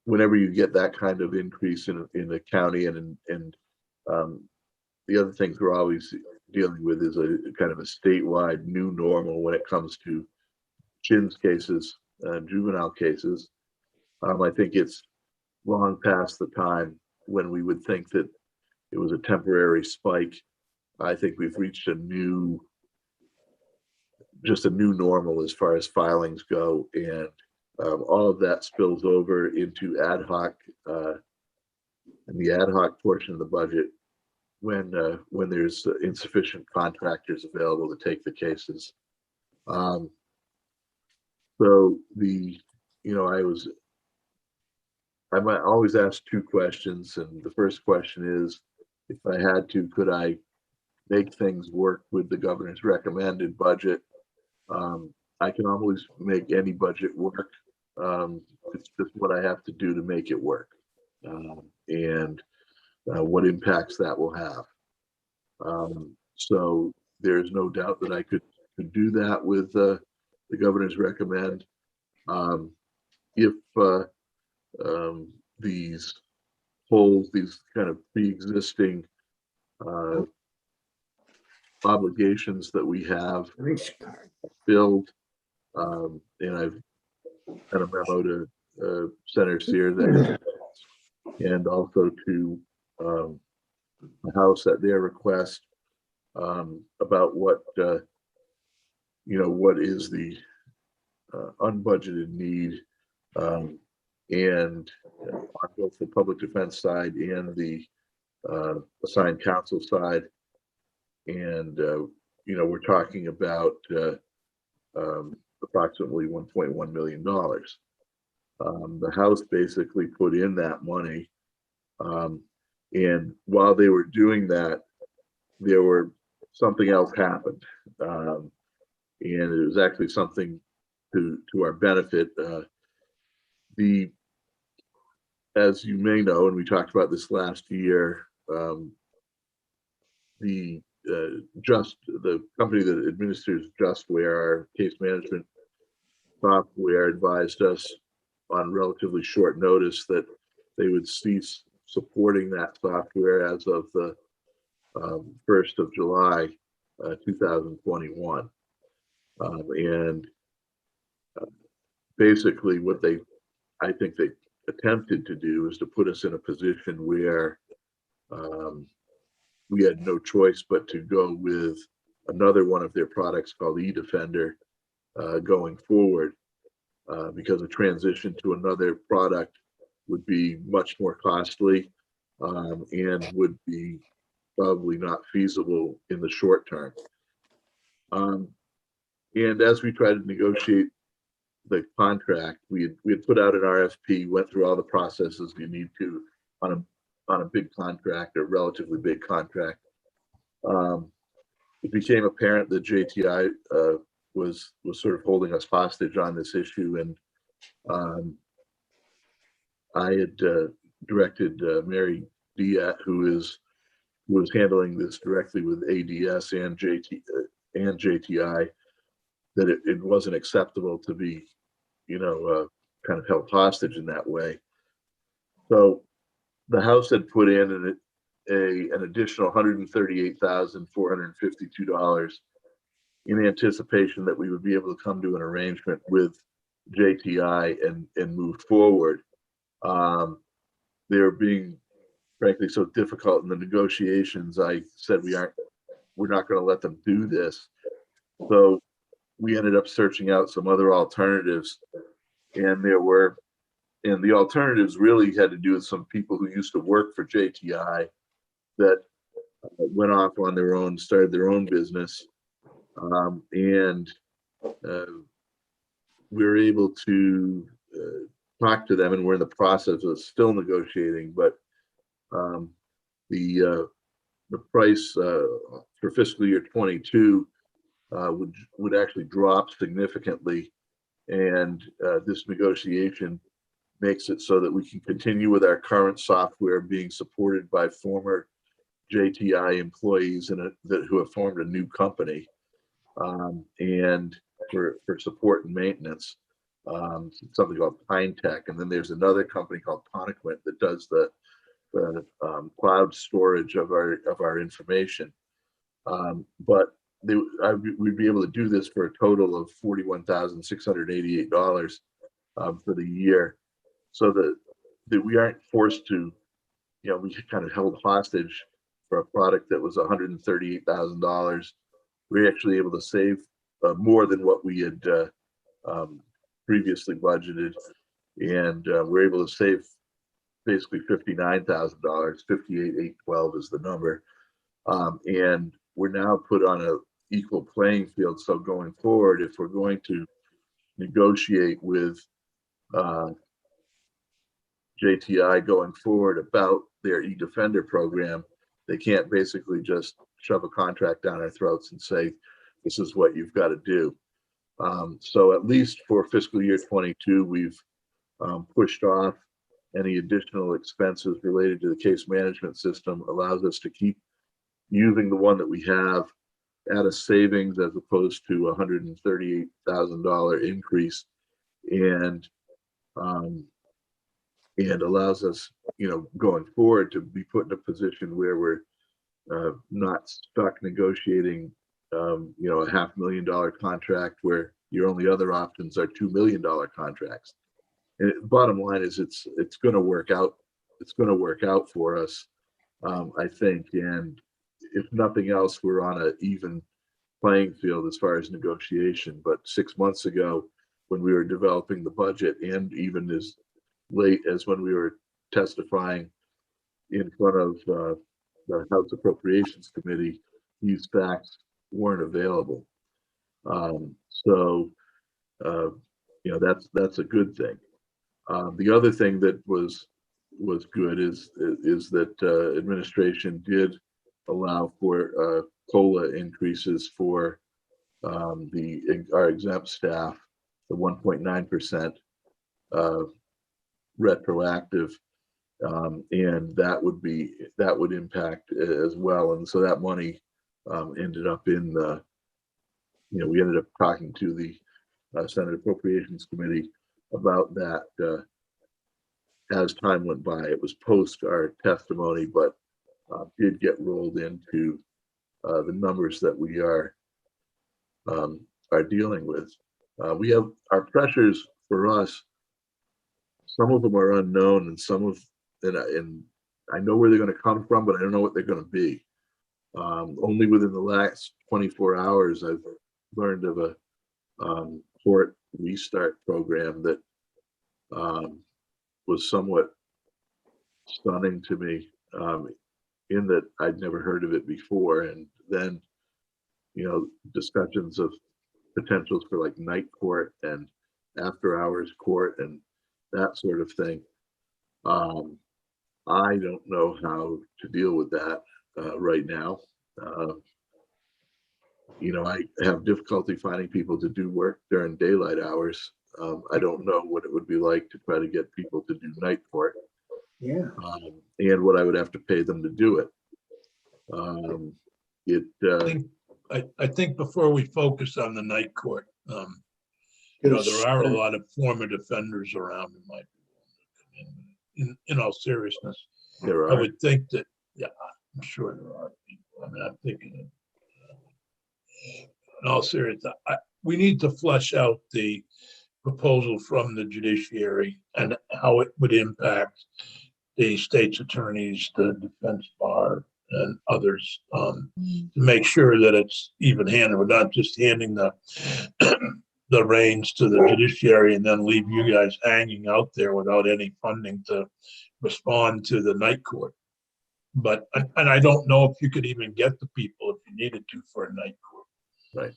[SPEAKER 11] whenever you get that kind of increase in the county, and the other things we're always dealing with is a kind of a statewide new normal when it comes to CHINS cases, juvenile cases. I think it's long past the time when we would think that it was a temporary spike. I think we've reached just a new normal as far as filings go, and all of that spills over into ad hoc, and the ad hoc portion of the budget when there's insufficient contractors available to take the cases. So I might always ask two questions, and the first question is, if I had to, could I make things work with the governor's recommended budget? I can always make any budget work. It's just what I have to do to make it work, and what impacts that will have. So there's no doubt that I could do that with the governor's recommend. If these holes, these kind of pre-existing obligations that we have filled, and I've had a memo to Senator Sear that, and also to the House at their request, about what what is the unbudgeted need, and on both the public defense side and the assigned counsel side. And we're talking about approximately $1.1 million. The House basically put in that money, and while they were doing that, something else happened, and it was actually something to our benefit. As you may know, and we talked about this last year, the company that administers Justware, our case management software, advised us on relatively short notice that they would cease supporting that software as of the 1st of July, 2021. And basically what I think they attempted to do is to put us in a position where we had no choice but to go with another one of their products called eDefender going forward, because a transition to another product would be much more costly, and would be probably not feasible in the short term. And as we tried to negotiate the contract, we had put out an RFP, went through all the processes you need to on a big contract, a relatively big contract. It became apparent that JTI was sort of holding us hostage on this issue, and I had directed Mary Diat, who was handling this directly with ADS and JTI, that it wasn't acceptable to be, kind of held hostage in that way. So the House had put in an additional $138,452 in anticipation that we would be able to come to an arrangement with JTI and move forward. They're being, frankly, so difficult in the negotiations. I said we're not going to let them do this. So we ended up searching out some other alternatives, and the alternatives really had to do with some people who used to work for JTI that went off on their own, started their own business. And we were able to talk to them, and we're in the process of still negotiating, but the price for fiscal year 22 would actually drop significantly. And this negotiation makes it so that we can continue with our current software being supported by former JTI employees who have formed a new company, and for support and maintenance, something called Pine Tech. And then there's another company called Ponequent that does the cloud storage of our information. But we'd be able to do this for a total of $41,688 for the year, so that we aren't forced to, we kind of held hostage for a product that was $138,000. We're actually able to save more than what we had previously budgeted, and we're able to save basically $59,000. 58,812 is the number, and we're now put on a equal playing field. So going forward, if we're going to negotiate with JTI going forward about their e-Defender program, they can't basically just shove a contract down our throats and say, this is what you've got to do. So at least for fiscal year 22, we've pushed off any additional expenses related to the case management system. Allows us to keep using the one that we have at a savings as opposed to a $138,000 increase, and allows us, going forward, to be put in a position where we're not stuck negotiating, a $500,000 contract where your only other options are $2 million contracts. And bottom line is, it's going to work out. It's going to work out for us, I think. And if nothing else, we're on an even playing field as far as negotiation. But 6 months ago, when we were developing the budget, and even as late as when we were testifying in front of the House Appropriations Committee, these facts weren't available. That's a good thing. The other thing that was good is that administration did allow for COLA increases for our exempt staff, the 1.9% retroactive, and that would impact as well. And so that money ended up in we ended up talking to the Senate Appropriations Committee about that as time went by. It was post our testimony, but did get rolled into the numbers that we are dealing with. We have our pressures for us. Some of them are unknown, and and I know where they're going to come from, but I don't know what they're going to be. Only within the last 24 hours, I've learned of a court restart program that was somewhat stunning to me, in that I'd never heard of it before. And then, discussions of potentials for like night court and after hours court and that sort of thing. I don't know how to deal with that right now. I have difficulty finding people to do work during daylight hours. I don't know what it would be like to try to get people to do night court.
[SPEAKER 10] Yeah.
[SPEAKER 11] And what I would have to pay them to do it.
[SPEAKER 5] I think before we focus on the night court, there are a lot of former defenders around in my, in all seriousness.
[SPEAKER 11] There
[SPEAKER 5] I
[SPEAKER 11] are.
[SPEAKER 5] would think that, yeah, I'm sure there are people. I mean, I'm thinking in all seriousness, we need to flesh out the proposal from the judiciary and how it would impact the state's attorneys, the defense bar, and others, to make sure that it's even handed. We're not just handing the the reins to the judiciary and then leave you guys hanging out there without any funding to respond to the night court. But, and I don't know if you could even get the people if you needed to for a night court.
[SPEAKER 11] Right.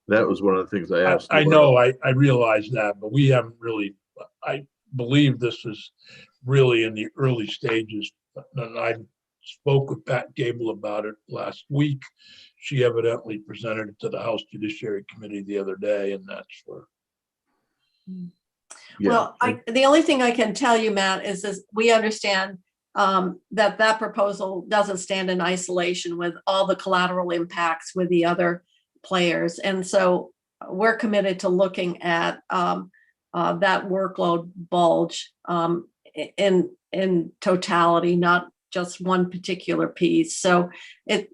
[SPEAKER 11] That was one of the things I asked.
[SPEAKER 5] I
[SPEAKER 11] Laura.
[SPEAKER 5] know, I realize that, but we haven't really, I believe this is really in the early stages. And I spoke with Pat Gable about it last week. She evidently presented it to the House Judiciary Committee the other day, and that's where.
[SPEAKER 11] Yeah.
[SPEAKER 2] Well, the only thing I can tell you, Matt, is we understand that proposal doesn't stand in isolation with all the collateral impacts with the other players. And so we're committed to looking at that workload bulge in totality, not just one particular piece. So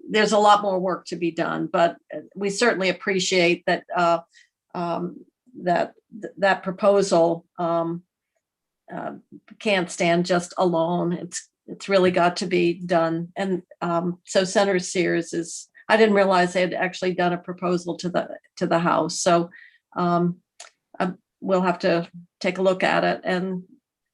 [SPEAKER 2] there's a lot more work to be done, but we certainly appreciate that that proposal can't stand just alone. It's really got to be done. And so Senator Sears I didn't realize they had actually done a proposal to the House. So we'll have to take a look at it and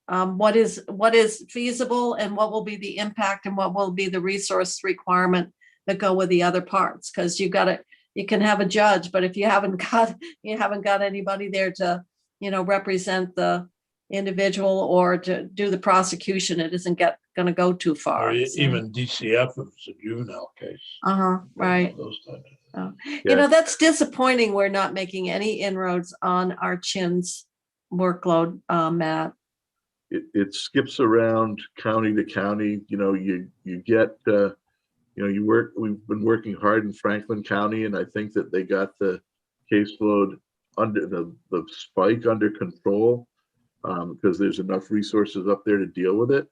[SPEAKER 2] what is feasible and what will be the impact and what will be the resource requirement that go with the other parts. Because you can have a judge, but if you haven't got anybody there to, represent the individual or to do the prosecution, it isn't going to go too far.
[SPEAKER 5] Or even DCF if it's a juvenile case.
[SPEAKER 2] Right.
[SPEAKER 5] Those types of things.
[SPEAKER 2] That's disappointing. We're not making any inroads on our CHIN's workload, Matt.
[SPEAKER 11] It skips around county to county. You get, we've been working hard in Franklin County, and I think that they got the caseload under the spike under control because there's enough resources up there to deal with it.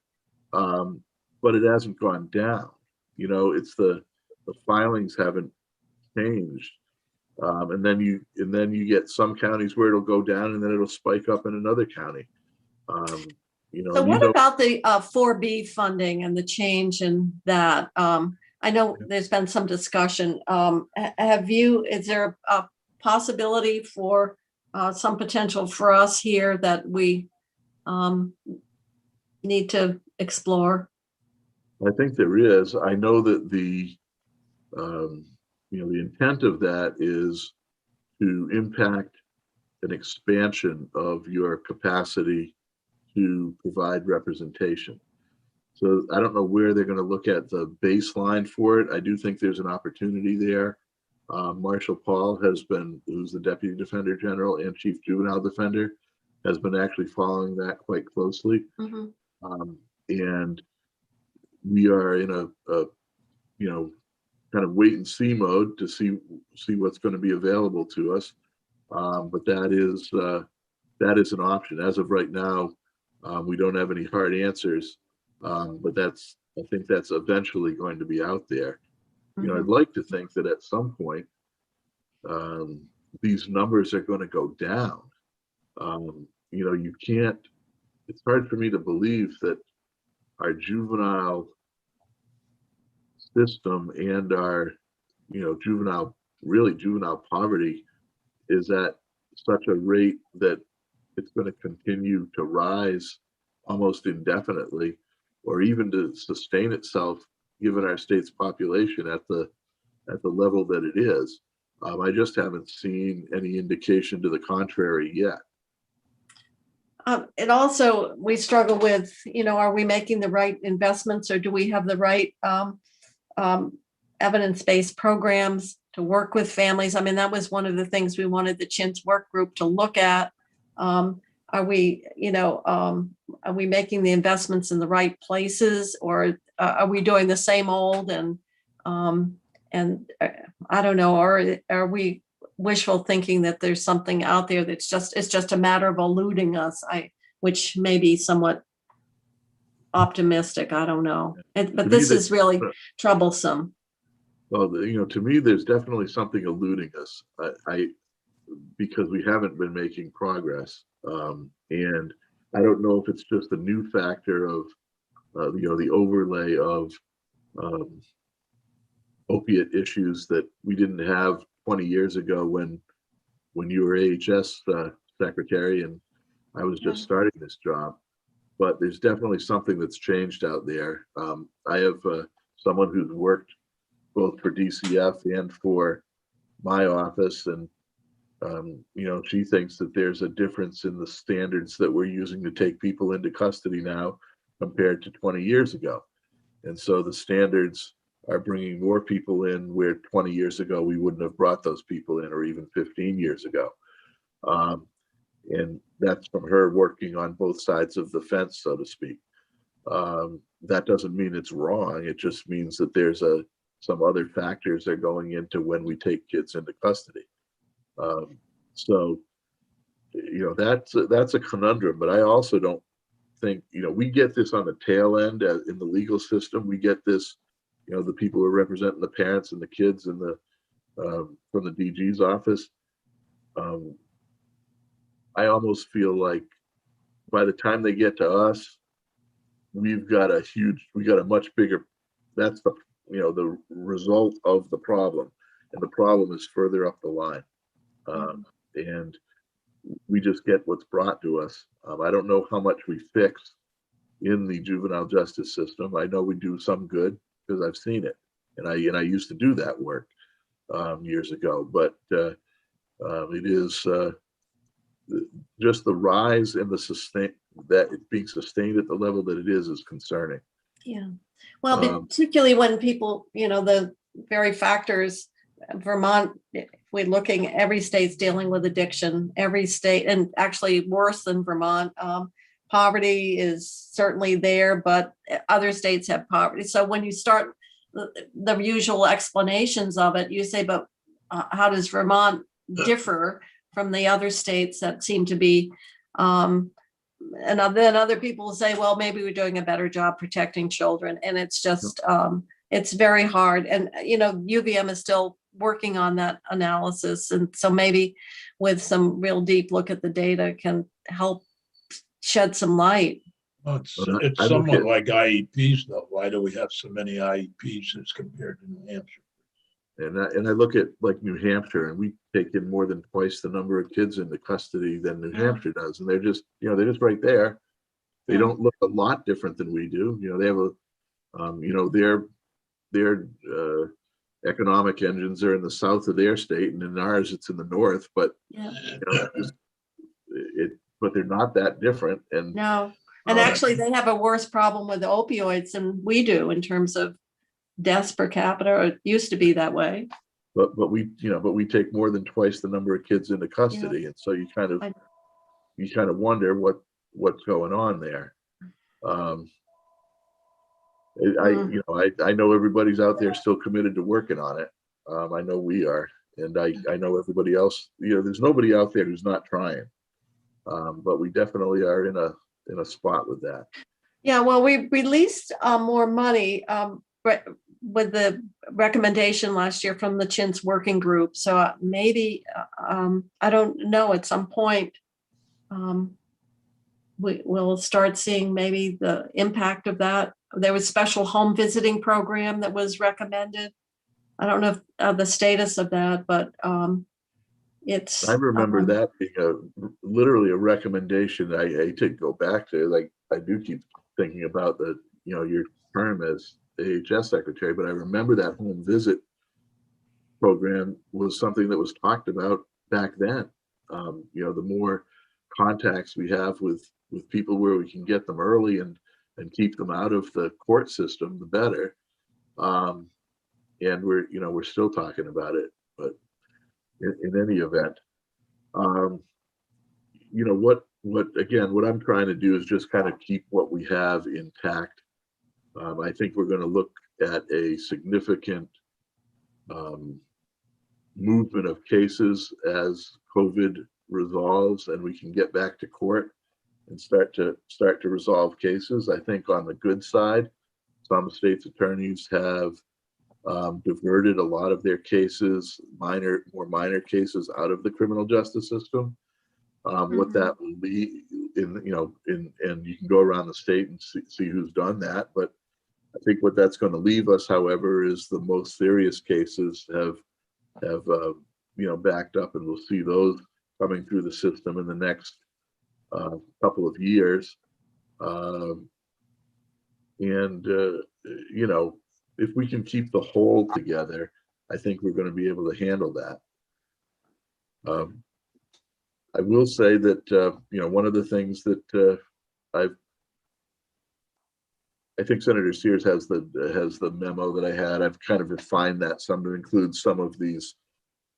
[SPEAKER 11] But it hasn't gone down. It's the filings haven't changed. And then you get some counties where it'll go down and then it'll spike up in another county.
[SPEAKER 2] So what about the 4B funding and the change in that? I know there's been some discussion. Is there a possibility for some potential for us here that we need to explore?
[SPEAKER 11] I think there is. I know that the intent of that is to impact an expansion of your capacity to provide representation. So I don't know where they're going to look at the baseline for it. I do think there's an opportunity there. Marshall Paul who's the Deputy Defender General and Chief Juvenile Defender, has been actually following that quite closely.
[SPEAKER 2] Mm-hmm.
[SPEAKER 11] And we are in a kind of wait and see mode to see what's going to be available to us. But that is an option. As of right now, we don't have any hard answers. But I think that's eventually going to be out there.
[SPEAKER 2] Mm-hmm.
[SPEAKER 11] I'd like to think that at some point, these numbers are going to go down. It's hard for me to believe that our juvenile system and our, juvenile poverty is at such a rate that it's going to continue to rise almost indefinitely, or even to sustain itself, given our state's population at the level that it is. I just haven't seen any indication to the contrary yet.
[SPEAKER 2] And also we struggle with, are we making the right investments or do we have the right evidence-based programs to work with families? I mean, that was one of the things we wanted the CHIN's work group to look at. Are we making the investments in the right places, or are we doing the same old? And I don't know, or are we wishful thinking that there's something out there it's just a matter of eluding us, which may be somewhat optimistic. I don't know. But this is really troublesome.
[SPEAKER 11] Well, to me, there's definitely something eluding us. Because we haven't been making progress. And I don't know if it's just a new factor of, the overlay of opiate issues that we didn't have 20 years ago when you were AHS secretary and I was just starting this job. But there's definitely something that's changed out there. I have someone who's worked both for DCF and for my office, and she thinks that there's a difference in the standards that we're using to take people into custody now compared to 20 years ago. And so the standards are bringing more people in where 20 years ago we wouldn't have brought those people in, or even 15 years ago. And that's from her working on both sides of the fence, so to speak. That doesn't mean it's wrong. It just means that there's some other factors that are going into when we take kids into custody. So that's a conundrum, but I also don't think, we get this on the tail end in the legal system. We get this, the people who are representing the parents and the kids and from the DG's office. I almost feel like by the time they get to us, we got a much bigger, that's the result of the problem. And the problem is further up the line. And we just get what's brought to us. I don't know how much we fix in the juvenile justice system. I know we do some good because I've seen it, and I used to do that work years ago. But it is just the rise and that it's being sustained at the level that it is concerning.
[SPEAKER 2] Yeah, well, particularly when people, the very factors. Vermont, if we're looking, every state's dealing with addiction, every state, and actually worse than Vermont. Poverty is certainly there, but other states have poverty. So when you start the usual explanations of it, you say, but how does Vermont differ from the other states that seem to be, and then other people say, well, maybe we're doing a better job protecting children. And it's just, it's very hard. And, UVM is still working on that analysis. And so maybe with some real deep look at the data can help shed some light.
[SPEAKER 5] Well, it's somewhat like IEPs though. Why do we have so many IEPs as compared to New Hampshire?
[SPEAKER 11] And I look at like New Hampshire, and we take in more than twice the number of kids into custody than New Hampshire does. And they're just right there. They don't look a lot different than we do. They have their economic engines are in the south of their state, and in ours it's in the north. But but they're not that different. And
[SPEAKER 2] no, and actually they have a worse problem with opioids than we do in terms of deaths per capita. Or it used to be that way.
[SPEAKER 11] But we take more than twice the number of kids into custody, and so you kind of wonder what's going on there. I know everybody's out there still committed to working on it. I know we are, and I know everybody else. There's nobody out there who's not trying, but we definitely are in a spot with that.
[SPEAKER 2] Yeah, well, we released more money with the recommendation last year from the Chintz working group. So maybe I don't know. At some point, we'll start seeing maybe the impact of that. There was a special home visiting program that was recommended. I don't know if, the status of that, but it's.
[SPEAKER 11] I remember that being literally a recommendation. I hate to go back to, like, I do keep thinking about your term as AHS secretary, but I remember that home visit program was something that was talked about back then. The more contacts we have with people where we can get them early and keep them out of the court system, the better. And we're still talking about it, but in any event, what I'm trying to do is just kind of keep what we have intact. I think we're going to look at a significant movement of cases as COVID resolves and we can get back to court and start to resolve cases. I think on the good side, some states' attorneys have diverted a lot of their cases, more minor cases, out of the criminal justice system. What that will be and you can go around the state and see who's done that. But I think what that's going to leave us, however, is the most serious cases have backed up, and we'll see those coming through the system in the next couple of years. if we can keep the whole together, I think we're going to be able to handle that. I will say that, you know, one of the things that I think Senator Sears has the memo that I had. I've kind of refined that some to include some of these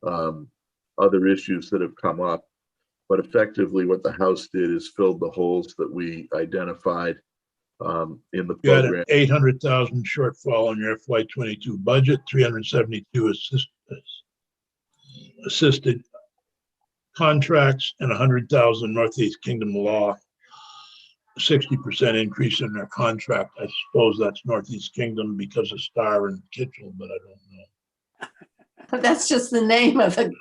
[SPEAKER 11] other issues that have come up. But effectively, what the House did is filled the holes that we identified in the
[SPEAKER 5] You had an
[SPEAKER 11] program.
[SPEAKER 5] 800,000 shortfall in your FY22 budget, 372 assisted contracts, and 100,000 Northeast Kingdom Law. 60% increase in their contract. I suppose that's Northeast Kingdom because of Star and Kitchell, but I don't know.
[SPEAKER 2] That's just the name of it.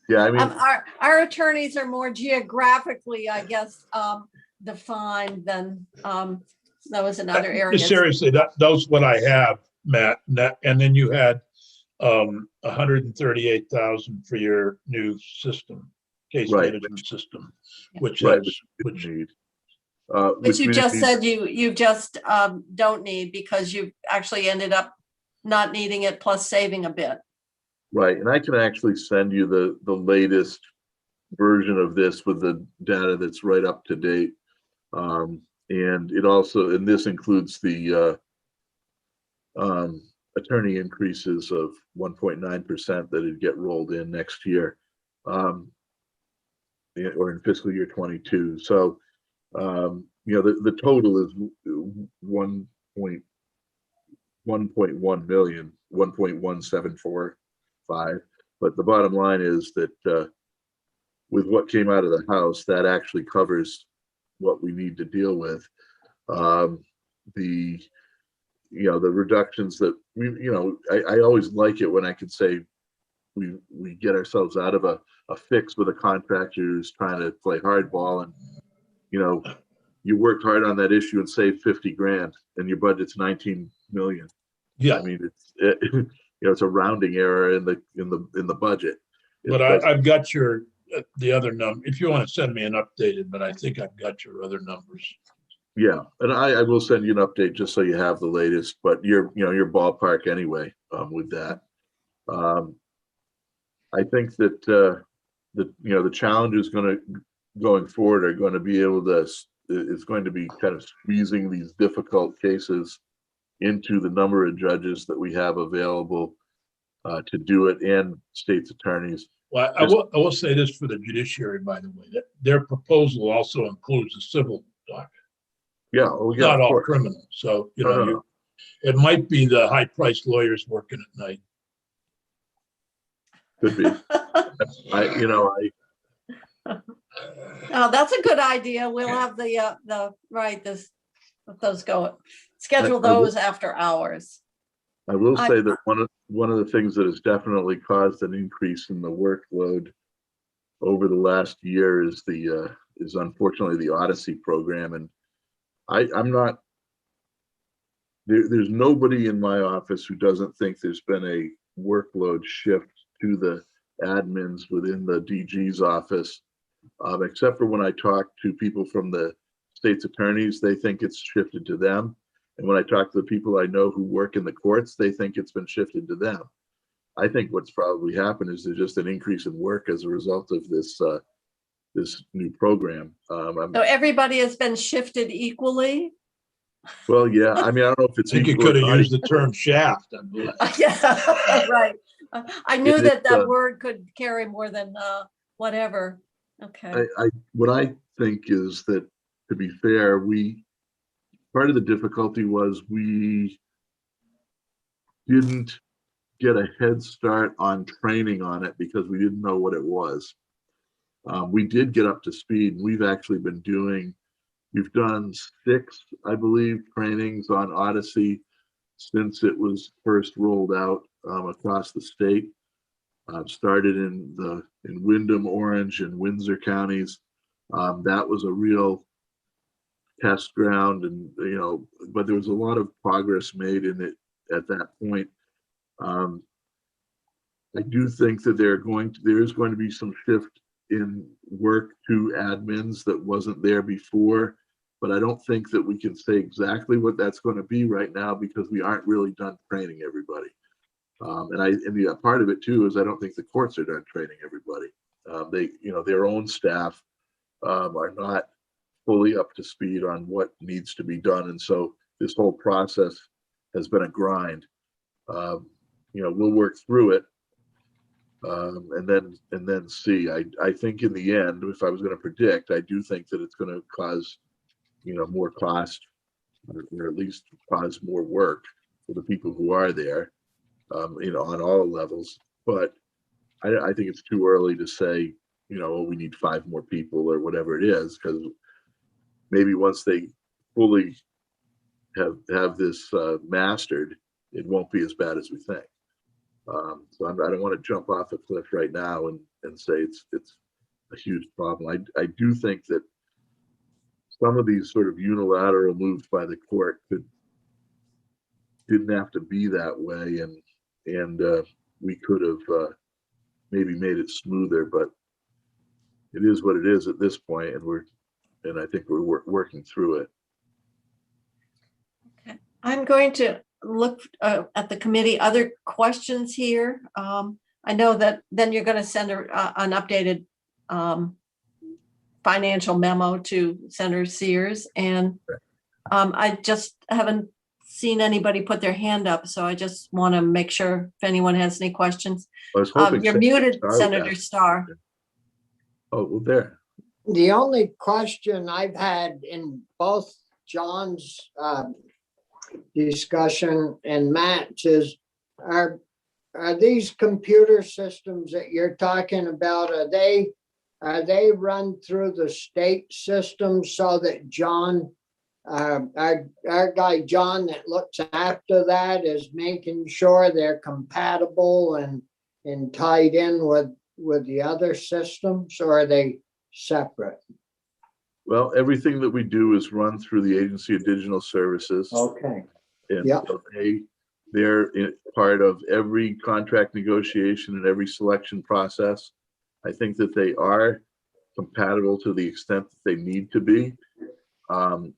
[SPEAKER 11] Yeah, I mean,
[SPEAKER 2] Our attorneys are more geographically, I guess, defined than those in other areas.
[SPEAKER 5] Seriously, that's what I have, Matt. And then you had 138,000 for your new system, case
[SPEAKER 11] Right.
[SPEAKER 5] management system, which
[SPEAKER 11] right,
[SPEAKER 5] that's which
[SPEAKER 11] need.
[SPEAKER 2] Which you just said you just don't need because you actually ended up not needing it plus saving a bit.
[SPEAKER 11] Right, and I can actually send you the latest version of this with the data that's right up to date. And it also, and this includes the attorney increases of 1.9% that would get rolled in next year, or in fiscal year 22. So, you know, the total is 1.1 million, 1.1745. But the bottom line is that with what came out of the House, that actually covers what we need to deal with. The reductions that I always like it when I can say we get ourselves out of a fix with a contractor who's trying to play hardball, and you worked hard on that issue and saved 50 grand and your budget's 19 million.
[SPEAKER 5] Yeah,
[SPEAKER 11] I mean, it's a rounding error in the budget.
[SPEAKER 5] But I've got the other number. If you want to send me an updated, but I think I've got your other numbers.
[SPEAKER 11] Yeah, and I will send you an update just so you have the latest. But your ballpark anyway with that. I think that the challenges going forward are going to be able to. It's going to be kind of squeezing these difficult cases into the number of judges that we have available to do it, and state's attorneys.
[SPEAKER 5] Well, I will say this for the judiciary, by the way, that their proposal also includes a civil docket.
[SPEAKER 11] Yeah,
[SPEAKER 5] not all criminal. So it might be the high-priced lawyers working at night.
[SPEAKER 11] Could be.
[SPEAKER 2] Oh, that's a good idea. We'll have those go. Schedule those after hours.
[SPEAKER 11] I will say that one of the things that has definitely caused an increase in the workload over the last year is unfortunately the Odyssey program, and I'm not. There's nobody in my office who doesn't think there's been a workload shift to the admins within the DG's office, except for when I talk to people from the state's attorneys, they think it's shifted to them. And when I talk to the people I know who work in the courts, they think it's been shifted to them. I think what's probably happened is there's just an increase in work as a result of this new program.
[SPEAKER 2] So everybody has been shifted equally?
[SPEAKER 11] Well, yeah. I mean, I don't know if it's.
[SPEAKER 5] I think you could have used the term shaft.
[SPEAKER 2] Yeah, right. I knew that word could carry more than whatever. Okay.
[SPEAKER 11] What I think is that, to be fair, part of the difficulty was we didn't get a head start on training on it because we didn't know what it was. We did get up to speed. We've actually we've done 6, I believe, trainings on Odyssey since it was first rolled out across the state. Started in Windham, Orange, and Windsor counties. That was a real test ground, and but there was a lot of progress made in it at that point. I do think that there is going to be some shift in work to admins that wasn't there before. but I don't think that we can say exactly what that's going to be right now because we aren't really done training everybody. And part of it too is I don't think the courts are done training everybody. Their own staff are not fully up to speed on what needs to be done, and so this whole process has been a grind. We'll work through it, and then see. I think in the end, if I was going to predict, I do think that it's going to cause more cost, or at least cause more work for the people who are there, on all levels. But I think it's too early to say, we need 5 more people or whatever it is, because maybe once they fully have this mastered, it won't be as bad as we think. So I don't want to jump off a cliff right now and say it's a huge problem. I do think that some of these sort of unilateral moves by the court didn't have to be that way, and we could have maybe made it smoother, but it is what it is at this point, and I think we're working through it.
[SPEAKER 2] Okay. I'm going to look at the committee. Other questions here? I know that then you're going to send an updated financial memo to Senator Sears, and I just haven't seen anybody put their hand up, so I just want to make sure if anyone has any questions. You're muted, Senator Starr.
[SPEAKER 11] Oh, well, there.
[SPEAKER 10] The only question I've had in both John's discussion and Matt's is, are these computer systems that you're talking about, are they run through the state system so that John, our guy John that looks after that is making sure they're compatible and tied in with the other systems, or are they separate?
[SPEAKER 11] Well, everything that we do is run through the Agency of Digital Services.
[SPEAKER 10] Okay.
[SPEAKER 11] And
[SPEAKER 10] Yeah.
[SPEAKER 11] so they're part of every contract negotiation and every selection process. I think that they are compatible to the extent that they need to be. The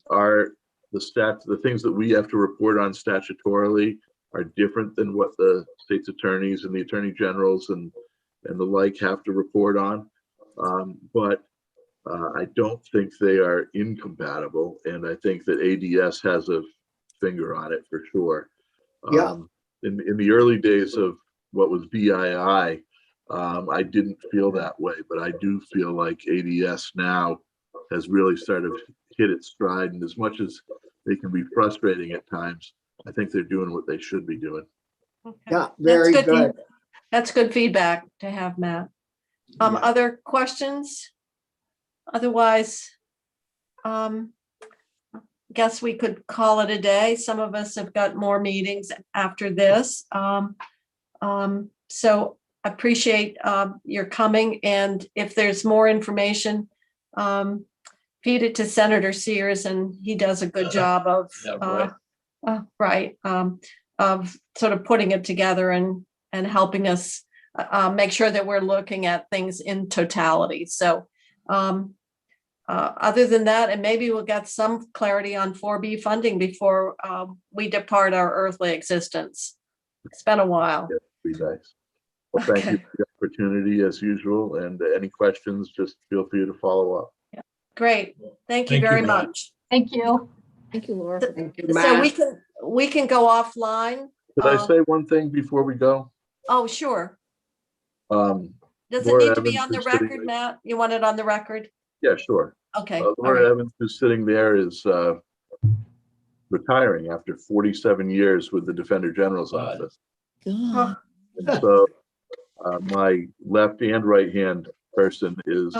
[SPEAKER 11] things that we have to report on statutorily are different than what the state's attorneys and the attorney generals and the like have to report on. But I don't think they are incompatible, and I think that ADS has a finger on it for sure.
[SPEAKER 10] Yeah.
[SPEAKER 11] In the early days of what was BII, I didn't feel that way, but I do feel like ADS now has really started to hit its stride, and as much as they can be frustrating at times, I think they're doing what they should be doing.
[SPEAKER 2] Okay.
[SPEAKER 10] Yeah, very good.
[SPEAKER 2] That's good feedback to have, Matt.
[SPEAKER 10] Yeah.
[SPEAKER 2] Other questions? Otherwise, guess we could call it a day. Some of us have got more meetings after this. So appreciate your coming, and if there's more information, feed it to Senator Sears, and he does a good job of of sort of putting it together and helping us make sure that we're looking at things in totality. So other than that, and maybe we'll get some clarity on 4B funding before we depart our earthly existence. It's been a while.
[SPEAKER 11] Yeah, be nice. Well, thank you for the opportunity as usual, and any questions, just feel free to follow up.
[SPEAKER 2] Yeah. Great. Thank you very much.
[SPEAKER 1] Thank you.
[SPEAKER 6] Thank you, Laura.
[SPEAKER 10] Thank you,
[SPEAKER 2] So
[SPEAKER 10] Matt.
[SPEAKER 2] we can go offline.
[SPEAKER 11] Could I say one thing before we go?
[SPEAKER 2] Oh, sure.
[SPEAKER 11] Laura
[SPEAKER 2] Does it need to be
[SPEAKER 11] Evans
[SPEAKER 2] on the
[SPEAKER 11] is sitting
[SPEAKER 2] record,
[SPEAKER 11] there.
[SPEAKER 2] Matt? You want it on the record?
[SPEAKER 11] Yeah, sure.
[SPEAKER 2] Okay. All
[SPEAKER 11] Laura
[SPEAKER 2] right.
[SPEAKER 11] Evans, who's sitting there, is retiring after 47 years with the Defender General's office.
[SPEAKER 6] God.
[SPEAKER 11] And so my left and right hand person is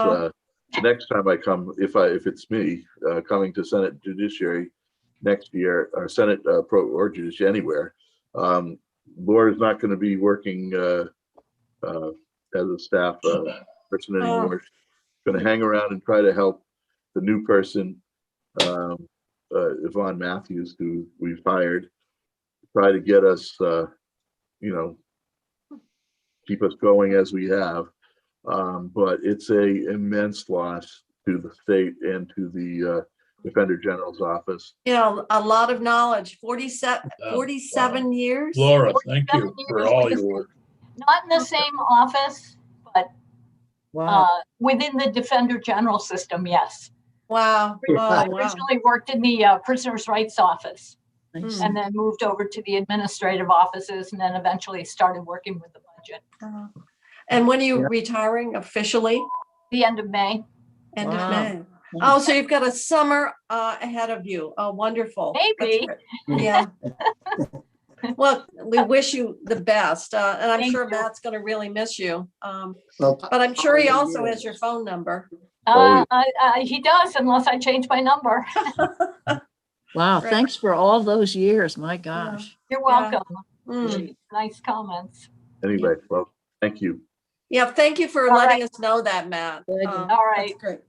[SPEAKER 11] next time I come, if it's me coming to Senate Judiciary next year, or Senate Pro or Judiciary anywhere, Laura's not going to be working as a staff person anymore. She's going to hang around and try to help the new person, Yvonne Matthews, who we've hired, try to get us, keep us going as we have. But it's a immense loss to the state and to the Defender General's office.
[SPEAKER 2] You know, a lot of knowledge, 47,
[SPEAKER 5] Yeah,
[SPEAKER 2] 47 years.
[SPEAKER 5] Laura, thank
[SPEAKER 9] 47
[SPEAKER 5] you for
[SPEAKER 9] years
[SPEAKER 5] all
[SPEAKER 9] with
[SPEAKER 5] your
[SPEAKER 9] the-
[SPEAKER 5] work.
[SPEAKER 9] Not in the same office, but
[SPEAKER 6] Wow.
[SPEAKER 9] within the Defender General system, yes.
[SPEAKER 2] Wow.
[SPEAKER 9] I
[SPEAKER 2] Oh, wow.
[SPEAKER 9] originally worked in the Prisoners' Rights Office
[SPEAKER 6] Nice.
[SPEAKER 9] and then moved over to the administrative offices and then eventually started working with the budget.
[SPEAKER 2] And when are you
[SPEAKER 10] Yeah.
[SPEAKER 2] retiring officially?
[SPEAKER 9] The end of May,
[SPEAKER 2] End of
[SPEAKER 6] Wow.
[SPEAKER 2] May. Oh, so you've got a summer ahead of you. Oh, wonderful. That's
[SPEAKER 9] Maybe.
[SPEAKER 2] great. Yeah. Well, we wish you the best. And I'm
[SPEAKER 9] Thank
[SPEAKER 2] sure
[SPEAKER 9] you.
[SPEAKER 2] Matt's going to really miss you.
[SPEAKER 10] Well,
[SPEAKER 2] But I'm sure he also
[SPEAKER 10] probably
[SPEAKER 2] has your phone number.
[SPEAKER 11] Oh,
[SPEAKER 9] he does unless I change my number.
[SPEAKER 6] Wow,
[SPEAKER 2] Right.
[SPEAKER 6] thanks for all those years. My gosh.
[SPEAKER 9] You're
[SPEAKER 2] Yeah.
[SPEAKER 9] welcome.
[SPEAKER 2] Mm.
[SPEAKER 9] Nice comments.
[SPEAKER 11] anyway, well, thank you.
[SPEAKER 2] Yeah, thank you for
[SPEAKER 9] All
[SPEAKER 2] letting us know that, Matt.
[SPEAKER 6] Good.
[SPEAKER 9] All right.
[SPEAKER 2] That's great.